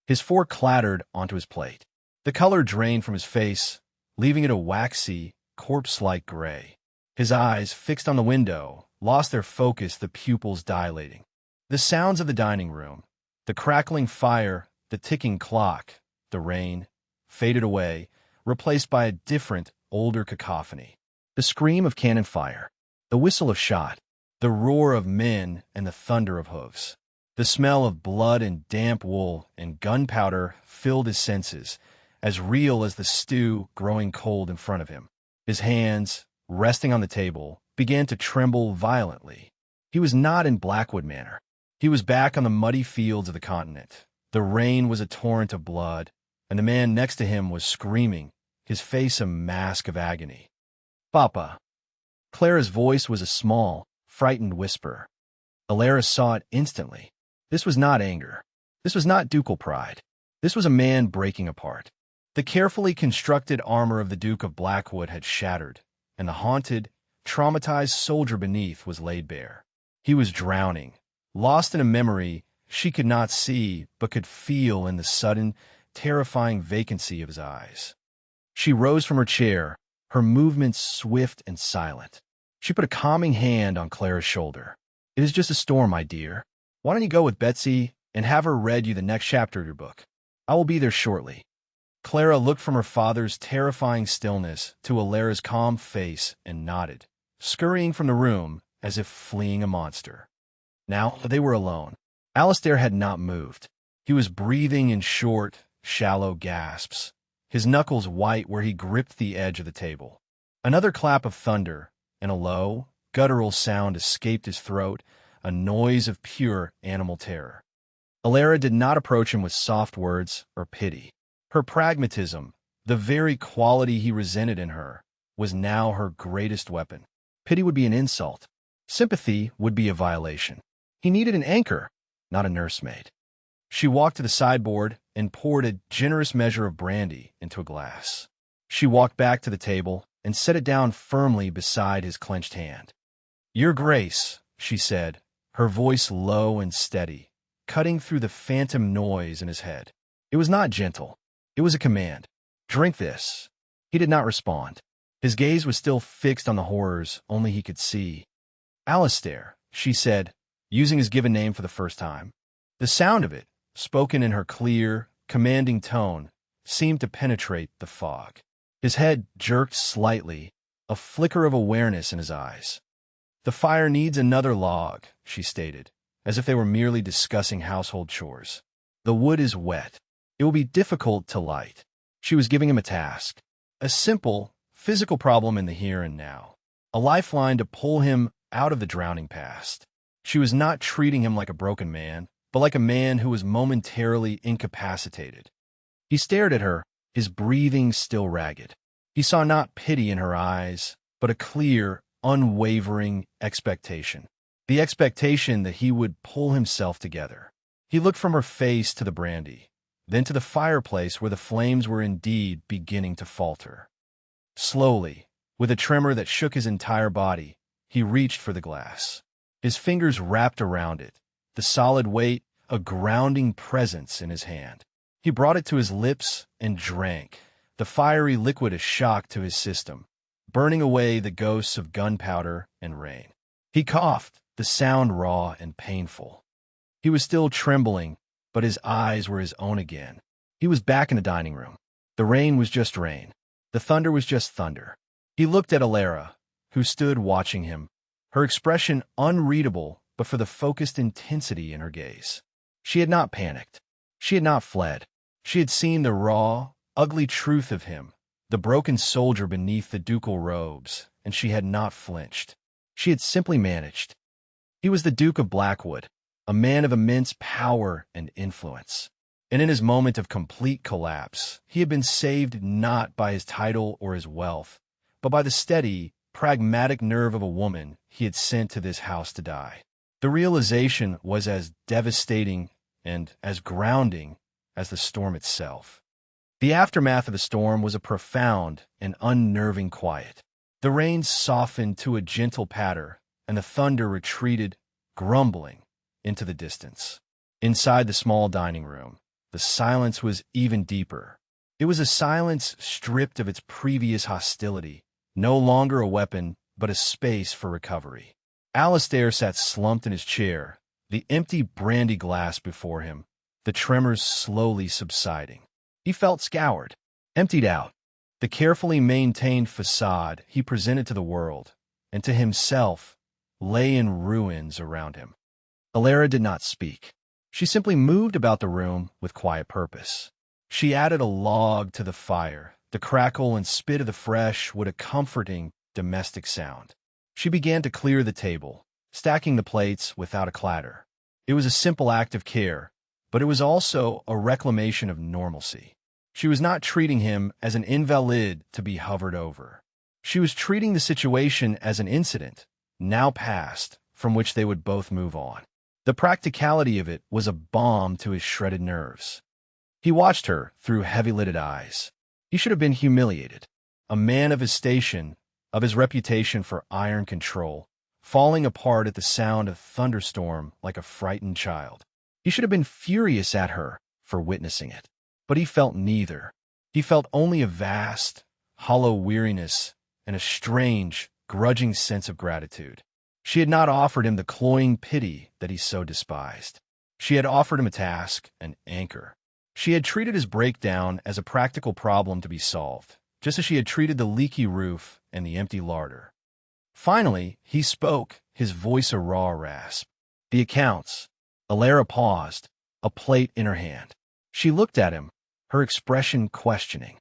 His fork clattered onto his plate. The color drained from his face, leaving it a waxy, corpse-like gray. His eyes, fixed on the window, lost their focus, the pupils dilating. The sounds of the dining room, the crackling fire, the ticking clock, the rain, faded away, replaced by a different, older cacophony. The scream of cannon fire, the whistle of shot, the roar of men and the thunder of hoofs. The smell of blood and damp wool and gunpowder filled his senses, as real as the stew growing cold in front of him. His hands, resting on the table, began to tremble violently. He was not in Blackwood Manor. He was back on the muddy fields of the continent. The rain was a torrent of blood, and the man next to him was screaming, his face a mask of agony. "Papa." Clara's voice was a small, frightened whisper. Alara saw it instantly. This was not anger. This was not ducal pride. This was a man breaking apart. The carefully constructed armor of the Duke of Blackwood had shattered, and the haunted, traumatized soldier beneath was laid bare. He was drowning, lost in a memory she could not see but could feel in the sudden, terrifying vacancy of his eyes. She rose from her chair, her movements swift and silent. She put a calming hand on Clara's shoulder. "It is just a storm, my dear. Why don't you go with Betsy and have her read you the next chapter of your book? I will be there shortly." Clara looked from her father's terrifying stillness to Alara's calm face and nodded, scurrying from the room as if fleeing a monster. Now they were alone. Alistair had not moved. He was breathing in short, shallow gasps, his knuckles white where he gripped the edge of the table. Another clap of thunder, and a low, guttural sound escaped his throat, a noise of pure animal terror. Alara did not approach him with soft words or pity. Her pragmatism, the very quality he resented in her, was now her greatest weapon. Pity would be an insult. Sympathy would be a violation. He needed an anchor, not a nursemaid. She walked to the sideboard and poured a generous measure of brandy into a glass. She walked back to the table and set it down firmly beside his clenched hand. "Your Grace," she said, her voice low and steady, cutting through the phantom noise in his head. It was not gentle. It was a command. "Drink this." He did not respond. His gaze was still fixed on the horrors only he could see. "Alistair," she said, using his given name for the first time. The sound of it, spoken in her clear, commanding tone, seemed to penetrate the fog. His head jerked slightly, a flicker of awareness in his eyes. "The fire needs another log," she stated, as if they were merely discussing household chores. "The wood is wet. It will be difficult to light." She was giving him a task, a simple, physical problem in the here and now, a lifeline to pull him out of the drowning past. She was not treating him like a broken man, but like a man who was momentarily incapacitated. He stared at her, his breathing still ragged. He saw not pity in her eyes, but a clear, unwavering expectation. The expectation that he would pull himself together. He looked from her face to the brandy, then to the fireplace where the flames were indeed beginning to falter. Slowly, with a tremor that shook his entire body, he reached for the glass. His fingers wrapped around it, the solid weight a grounding presence in his hand. He brought it to his lips and drank, the fiery liquid a shock to his system, burning away the ghosts of gunpowder and rain. He coughed, the sound raw and painful. He was still trembling, but his eyes were his own again. He was back in the dining room. The rain was just rain. The thunder was just thunder. He looked at Alara, who stood watching him, her expression unreadable but for the focused intensity in her gaze. She had not panicked. She had not fled. She had seen the raw, ugly truth of him, the broken soldier beneath the ducal robes, and she had not flinched. She had simply managed. He was the Duke of Blackwood, a man of immense power and influence. And in his moment of complete collapse, he had been saved not by his title or his wealth, but by the steady, pragmatic nerve of a woman he had sent to this house to die. The realization was as devastating and as grounding as the storm itself. The aftermath of the storm was a profound and unnerving quiet. The rain softened to a gentle patter, and the thunder retreated, grumbling, into the distance. Inside the small dining room, the silence was even deeper. It was a silence stripped of its previous hostility, no longer a weapon, but a space for recovery. Alistair sat slumped in his chair, the empty brandy glass before him, the tremors slowly subsiding. He felt scoured, emptied out. The carefully maintained facade he presented to the world, and to himself, lay in ruins around him. Alara did not speak. She simply moved about the room with quiet purpose. She added a log to the fire, the crackle and spit of the fresh with a comforting, domestic sound. She began to clear the table, stacking the plates without a clatter. It was a simple act of care, but it was also a reclamation of normalcy. She was not treating him as an invalid to be hovered over. She was treating the situation as an incident, now past, from which they would both move on. The practicality of it was a balm to his shredded nerves. He watched her through heavy-lidded eyes. He should have been humiliated. A man of his station, of his reputation for iron control, falling apart at the sound of thunderstorm like a frightened child. He should have been furious at her for witnessing it. But he felt neither. He felt only a vast, hollow weariness and a strange, grudging sense of gratitude. She had not offered him the cloying pity that he so despised. She had offered him a task, an anchor. She had treated his breakdown as a practical problem to be solved, just as she had treated the leaky roof and the empty larder. Finally, he spoke, his voice a raw rasp. The accounts. Alara paused, a plate in her hand. She looked at him, her expression questioning.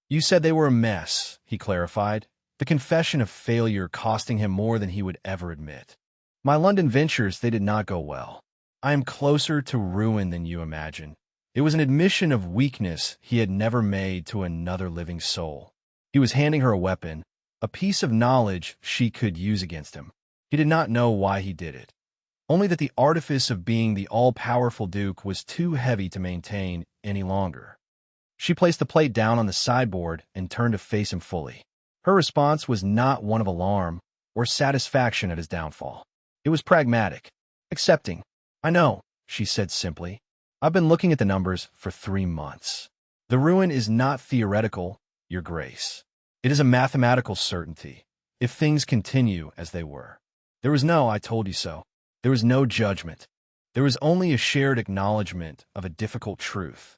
You said they were a mess, he clarified, the confession of failure costing him more than he would ever admit. My London ventures, they did not go well. I am closer to ruin than you imagine. It was an admission of weakness he had never made to another living soul. He was handing her a weapon, a piece of knowledge she could use against him. He did not know why he did it. Only that the artifice of being the all-powerful Duke was too heavy to maintain any longer. She placed the plate down on the sideboard and turned to face him fully. Her response was not one of alarm or satisfaction at his downfall. It was pragmatic, accepting. I know, she said simply. I've been looking at the numbers for 3 months. The ruin is not theoretical, Your Grace. It is a mathematical certainty, if things continue as they were. There was no, I told you so. There was no judgment. There was only a shared acknowledgement of a difficult truth.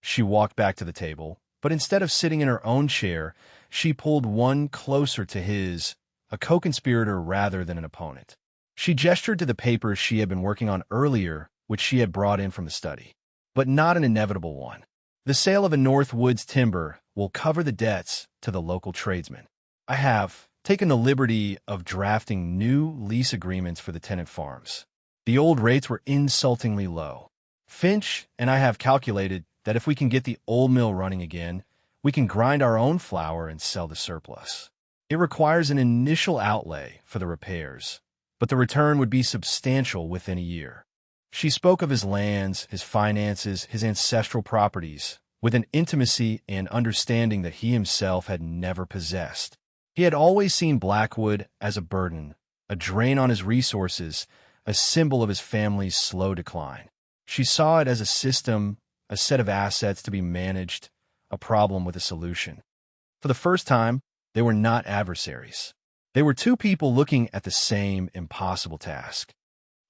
She walked back to the table, but instead of sitting in her own chair, she pulled one closer to his, a co-conspirator rather than an opponent. She gestured to the papers she had been working on earlier, which she had brought in from the study. But not an inevitable one. The sale of a North Woods timber will cover the debts to the local tradesmen. I have taken the liberty of drafting new lease agreements for the tenant farms. The old rates were insultingly low. Finch and I have calculated that if we can get the old mill running again, we can grind our own flour and sell the surplus. It requires an initial outlay for the repairs, but the return would be substantial within a year. She spoke of his lands, his finances, his ancestral properties, with an intimacy and understanding that he himself had never possessed. He had always seen Blackwood as a burden, a drain on his resources, a symbol of his family's slow decline. She saw it as a system, a set of assets to be managed, a problem with a solution. For the first time, they were not adversaries. They were two people looking at the same impossible task.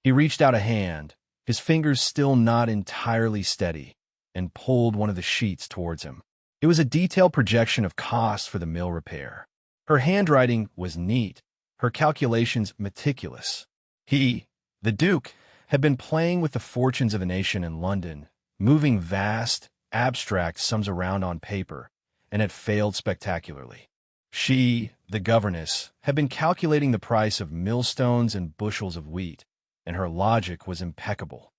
He reached out a hand, his fingers still not entirely steady, and pulled one of the sheets towards him. It was a detailed projection of costs for the mill repair. Her handwriting was neat, her calculations meticulous. He, the Duke, had been playing with the fortunes of a nation in London, moving vast, abstract sums around on paper, and had failed spectacularly. She, the governess, had been calculating the price of millstones and bushels of wheat, and her logic was impeccable.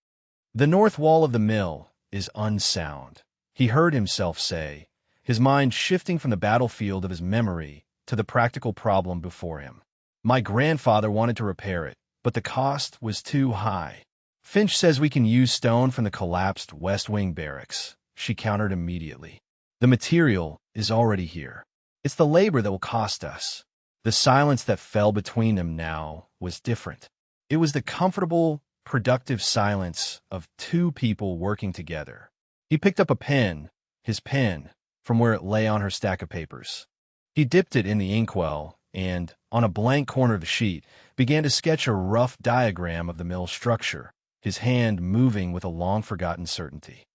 The north wall of the mill is unsound, he heard himself say, his mind shifting from the battlefield of his memory to the practical problem before him. My grandfather wanted to repair it, but the cost was too high. Finch says we can use stone from the collapsed West Wing barracks, she countered immediately. The material is already here. It's the labor that will cost us. The silence that fell between them now was different. It was the comfortable, productive silence of two people working together. He picked up a pen, his pen, from where it lay on her stack of papers. He dipped it in the inkwell and, on a blank corner of the sheet, began to sketch a rough diagram of the mill structure, his hand moving with a long-forgotten certainty.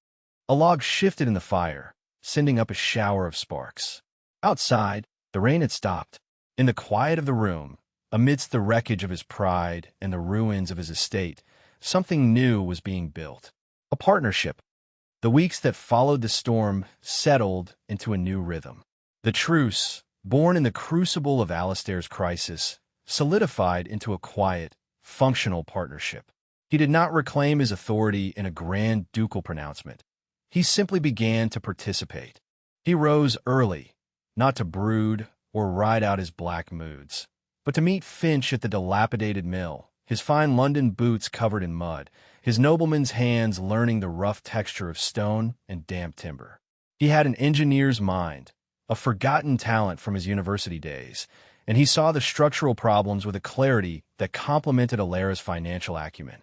A log shifted in the fire, sending up a shower of sparks. Outside, the rain had stopped. In the quiet of the room, amidst the wreckage of his pride and the ruins of his estate, something new was being built. A partnership. The weeks that followed the storm settled into a new rhythm. The truce, born in the crucible of Alistair's crisis, solidified into a quiet, functional partnership. He did not reclaim his authority in a grand ducal pronouncement. He simply began to participate. He rose early, not to brood or ride out his black moods, but to meet Finch at the dilapidated mill, his fine London boots covered in mud, his nobleman's hands learning the rough texture of stone and damp timber. He had an engineer's mind, a forgotten talent from his university days, and he saw the structural problems with a clarity that complemented Alara's financial acumen.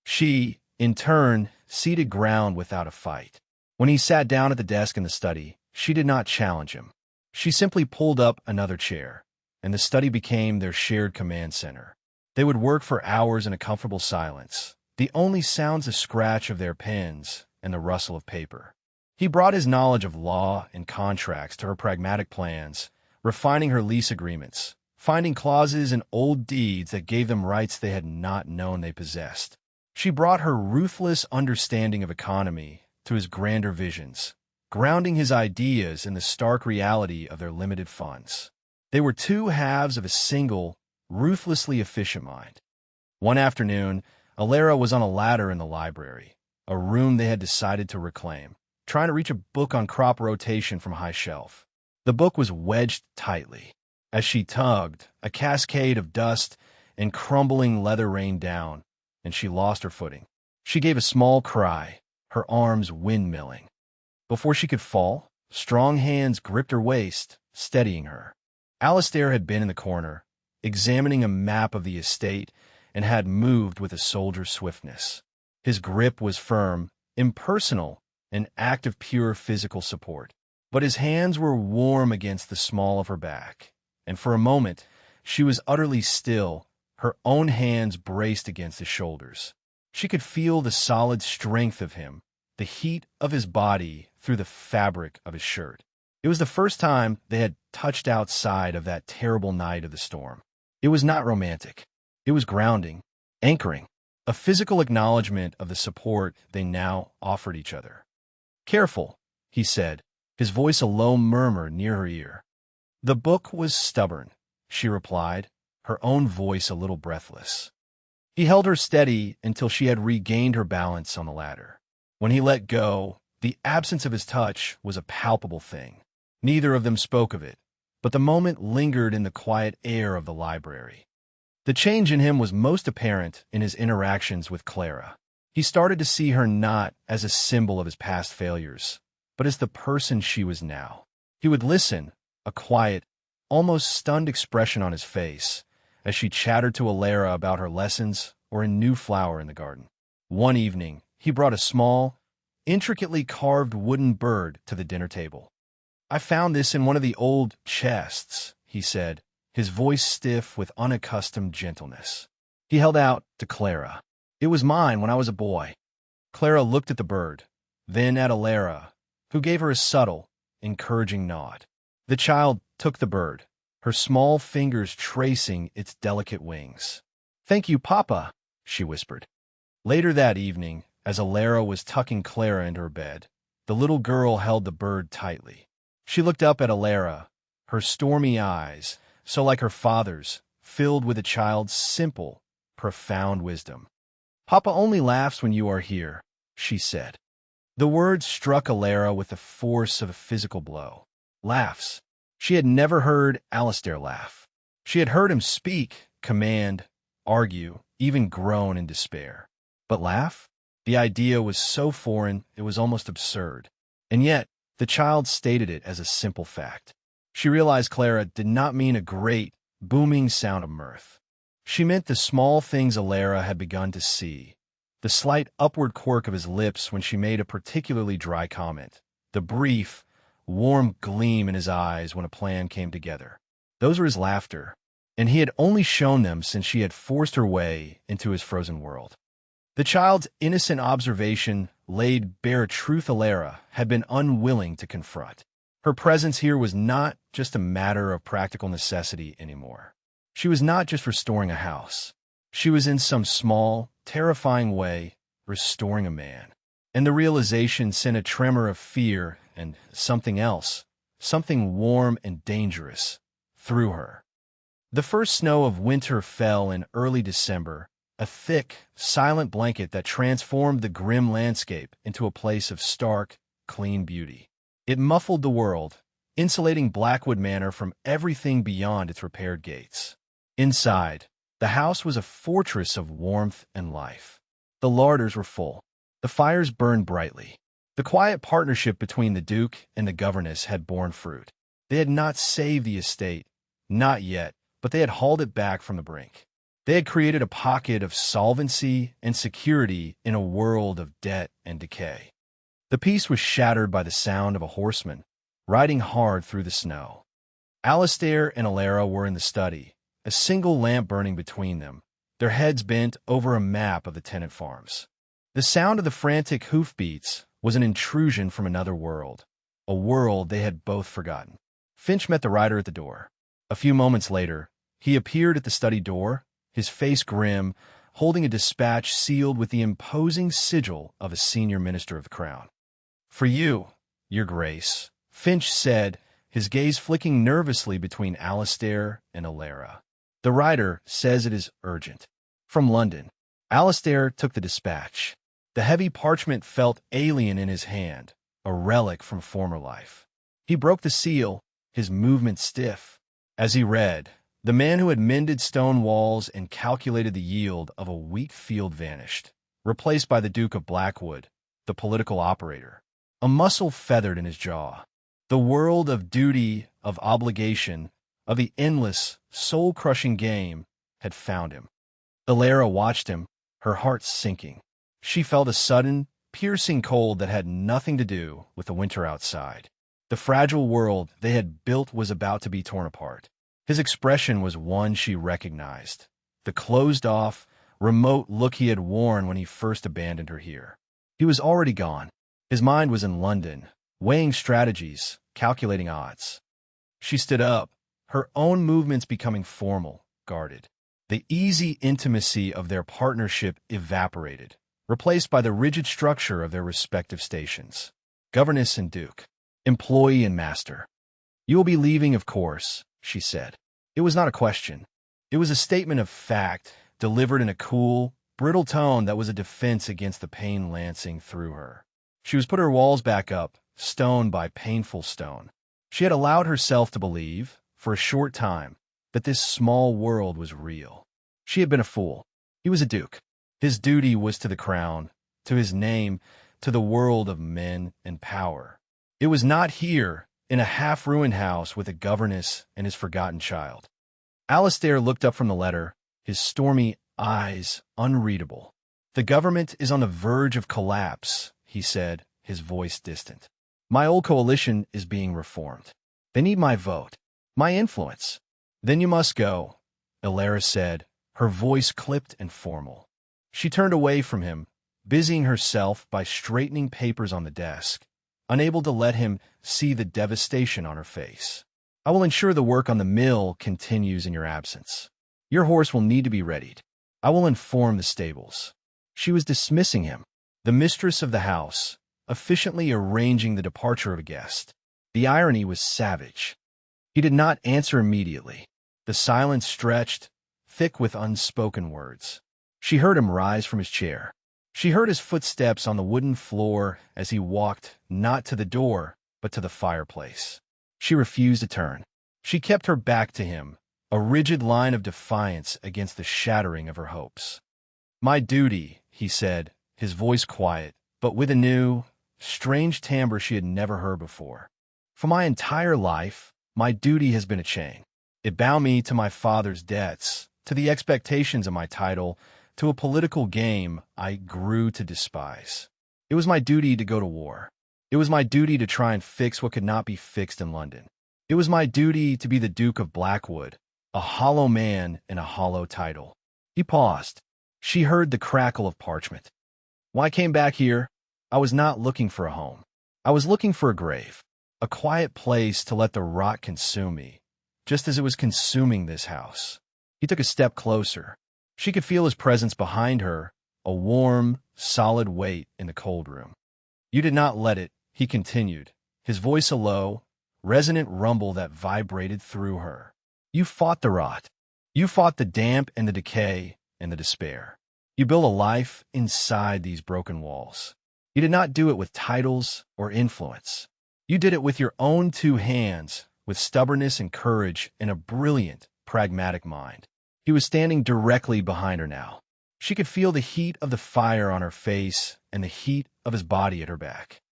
She, in turn, ceded ground without a fight. When he sat down at the desk in the study, she did not challenge him. She simply pulled up another chair, and the study became their shared command center. They would work for hours in a comfortable silence, the only sounds the scratch of their pens and the rustle of paper. He brought his knowledge of law and contracts to her pragmatic plans, refining her lease agreements, finding clauses in old deeds that gave them rights they had not known they possessed. She brought her ruthless understanding of economy to his grander visions, grounding his ideas in the stark reality of their limited funds. They were two halves of a single, ruthlessly efficient mind. One afternoon, Alara was on a ladder in the library, a room they had decided to reclaim, trying to reach a book on crop rotation from a high shelf. The book was wedged tightly. As she tugged, a cascade of dust and crumbling leather rained down, and she lost her footing. She gave a small cry, her arms windmilling. Before she could fall, strong hands gripped her waist, steadying her. Alistair had been in the corner, examining a map of the estate, and had moved with a soldier's swiftness. His grip was firm, impersonal, an act of pure physical support. But his hands were warm against the small of her back, and for a moment she was utterly still, her own hands braced against his shoulders. She could feel the solid strength of him, the heat of his body through the fabric of his shirt. It was the first time they had touched outside of that terrible night of the storm. It was not romantic. It was grounding, anchoring, a physical acknowledgement of the support they now offered each other. "Careful," he said, his voice a low murmur near her ear. "The book was stubborn," she replied, her own voice a little breathless. He held her steady until she had regained her balance on the ladder. When he let go, the absence of his touch was a palpable thing. Neither of them spoke of it, but the moment lingered in the quiet air of the library. The change in him was most apparent in his interactions with Clara. He started to see her not as a symbol of his past failures, but as the person she was now. He would listen, a quiet, almost stunned expression on his face, as she chattered to Alara about her lessons or a new flower in the garden. One evening, he brought a small, intricately carved wooden bird to the dinner table. "I found this in one of the old chests," he said, his voice stiff with unaccustomed gentleness. He held out to Clara. "It was mine when I was a boy." Clara looked at the bird, then at Alara, who gave her a subtle, encouraging nod. The child took the bird, her small fingers tracing its delicate wings. "Thank you, Papa," she whispered. Later that evening, as Alara was tucking Clara into her bed, the little girl held the bird tightly. She looked up at Alara, her stormy eyes, so like her father's, filled with a child's simple, profound wisdom. "Papa only laughs when you are here," she said. The words struck Alara with the force of a physical blow. Laughs. She had never heard Alistair laugh. She had heard him speak, command, argue, even groan in despair. But laugh? The idea was so foreign it was almost absurd. And yet, the child stated it as a simple fact. She realized Clara did not mean a great, booming sound of mirth. She meant the small things Alara had begun to see. The slight upward quirk of his lips when she made a particularly dry comment. The brief, warm gleam in his eyes when a plan came together. Those were his laughter, and he had only shown them since she had forced her way into his frozen world. The child's innocent observation laid bare a truth Alara had been unwilling to confront. Her presence here was not just a matter of practical necessity anymore. She was not just restoring a house. She was in some small, terrifying way restoring a man. And the realization sent a tremor of fear and something else, something warm and dangerous, through her. The first snow of winter fell in early December, a thick, silent blanket that transformed the grim landscape into a place of stark, clean beauty. It muffled the world, insulating Blackwood Manor from everything beyond its repaired gates. Inside, the house was a fortress of warmth and life. The larders were full. The fires burned brightly. The quiet partnership between the Duke and the Governess had borne fruit. They had not saved the estate, not yet, but they had hauled it back from the brink. They had created a pocket of solvency and security in a world of debt and decay. The peace was shattered by the sound of a horseman, riding hard through the snow. Alistair and Alara were in the study, a single lamp burning between them, their heads bent over a map of the tenant farms. The sound of the frantic hoofbeats was an intrusion from another world, a world they had both forgotten. Finch met the rider at the door. A few moments later, he appeared at the study door, his face grim, holding a dispatch sealed with the imposing sigil of a senior minister of the crown. "For you, Your Grace," Finch said, his gaze flicking nervously between Alistair and Alara. "The rider says it is urgent." From London. Alistair took the dispatch. The heavy parchment felt alien in his hand, a relic from former life. He broke the seal, his movement stiff. As he read, the man who had mended stone walls and calculated the yield of a wheat field vanished, replaced by the Duke of Blackwood, the political operator. A muscle feathered in his jaw. The world of duty, of obligation, of the endless, soul-crushing game had found him. Alara watched him, her heart sinking. She felt a sudden, piercing cold that had nothing to do with the winter outside. The fragile world they had built was about to be torn apart. His expression was one she recognized, the closed-off, remote look he had worn when he first abandoned her here. He was already gone. His mind was in London, weighing strategies, calculating odds. She stood up, her own movements becoming formal, guarded. The easy intimacy of their partnership evaporated, replaced by the rigid structure of their respective stations. Governess and Duke. Employee and master. "You will be leaving, of course," she said. It was not a question. It was a statement of fact, delivered in a cool, brittle tone that was a defense against the pain lancing through her. She was put her walls back up, stone by painful stone. She had allowed herself to believe, for a short time, that this small world was real. She had been a fool. He was a duke. His duty was to the crown, to his name, to the world of men and power. It was not here, in a half-ruined house with a governess and his forgotten child. Alistair looked up from the letter, his stormy eyes unreadable. "The government is on the verge of collapse," he said, his voice distant. "My old coalition is being reformed. They need my vote, my influence." "Then you must go," Alara said, her voice clipped and formal. She turned away from him, busying herself by straightening papers on the desk, unable to let him see the devastation on her face. "I will ensure the work on the mill continues in your absence. Your horse will need to be readied. I will inform the stables." She was dismissing him, the mistress of the house, efficiently arranging the departure of a guest. The irony was savage. He did not answer immediately. The silence stretched, thick with unspoken words. She heard him rise from his chair. She heard his footsteps on the wooden floor as he walked not to the door, but to the fireplace. She refused to turn. She kept her back to him, a rigid line of defiance against the shattering of her hopes. "My duty," he said, his voice quiet, but with a new, strange timbre she had never heard before. "For my entire life, my duty has been a chain. It bound me to my father's debts, to the expectations of my title, to a political game I grew to despise. It was my duty to go to war. It was my duty to try and fix what could not be fixed in London. It was my duty to be the Duke of Blackwood, a hollow man in a hollow title." He paused. She heard the crackle of parchment. "When I came back here, I was not looking for a home. I was looking for a grave, a quiet place to let the rot consume me, just as it was consuming this house." He took a step closer. She could feel his presence behind her, a warm, solid weight in the cold room. "You did not let it," he continued, his voice a low, resonant rumble that vibrated through her. "You fought the rot. You fought the damp and the decay and the despair. You built a life inside these broken walls. You did not do it with titles or influence. You did it with your own two hands, with stubbornness and courage and a brilliant, pragmatic mind. He was standing directly behind her now. She could feel the heat of the fire on her face and the heat of his body at her back.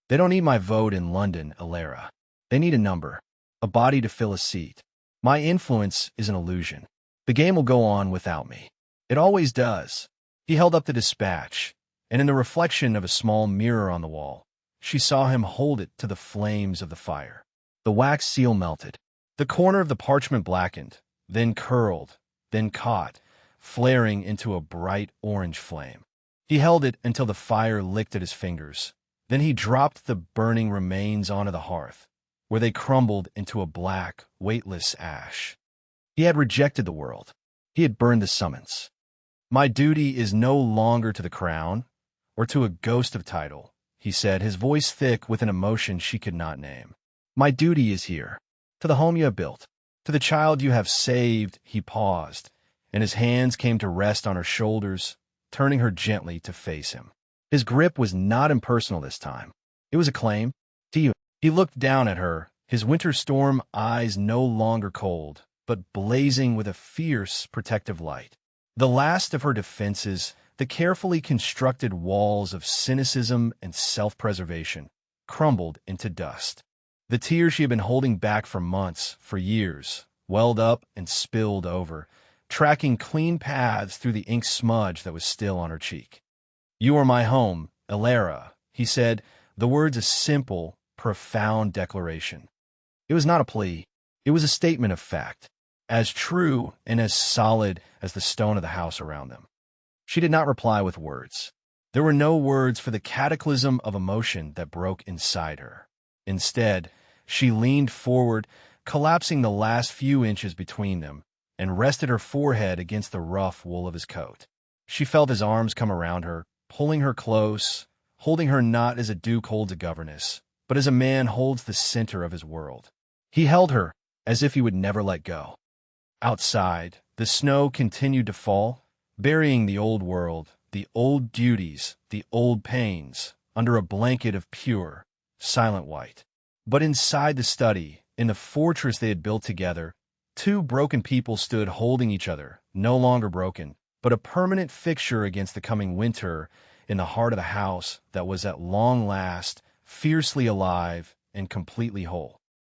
They don't need my vote in London, Alara. They need a number, a body to fill a seat. My influence is an illusion. The game will go on without me. It always does. He held up the dispatch, and in the reflection of a small mirror on the wall, she saw him hold it to the flames of the fire. The wax seal melted. The corner of the parchment blackened, then curled, then caught, flaring into a bright orange flame. He held it until the fire licked at his fingers. Then he dropped the burning remains onto the hearth, where they crumbled into a black, weightless ash. He had rejected the world. He had burned the summons. My duty is no longer to the crown or to a ghost of title, he said, his voice thick with an emotion she could not name. My duty is here, to the home you have built, to the child you have saved. He paused, and his hands came to rest on her shoulders, turning her gently to face him. His grip was not impersonal this time. It was a claim. To you. He looked down at her, his winter storm eyes no longer cold, but blazing with a fierce, protective light. The last of her defenses, the carefully constructed walls of cynicism and self-preservation, crumbled into dust. The tears she had been holding back for months, for years, welled up and spilled over, tracking clean paths through the ink smudge that was still on her cheek. You are my home, Alara, he said, the words a simple, profound declaration. It was not a plea. It was a statement of fact, as true and as solid as the stone of the house around them. She did not reply with words. There were no words for the cataclysm of emotion that broke inside her. Instead, she leaned forward, collapsing the last few inches between them, and rested her forehead against the rough wool of his coat. She felt his arms come around her, pulling her close, holding her not as a duke holds a governess, but as a man holds the center of his world. He held her as if he would never let go. Outside, the snow continued to fall, burying the old world, the old duties, the old pains, under a blanket of pure, silent white. But inside the study, in the fortress they had built together, two broken people stood holding each other, no longer broken, but a permanent fixture against the coming winter in the heart of the house that was at long last fiercely alive and completely whole.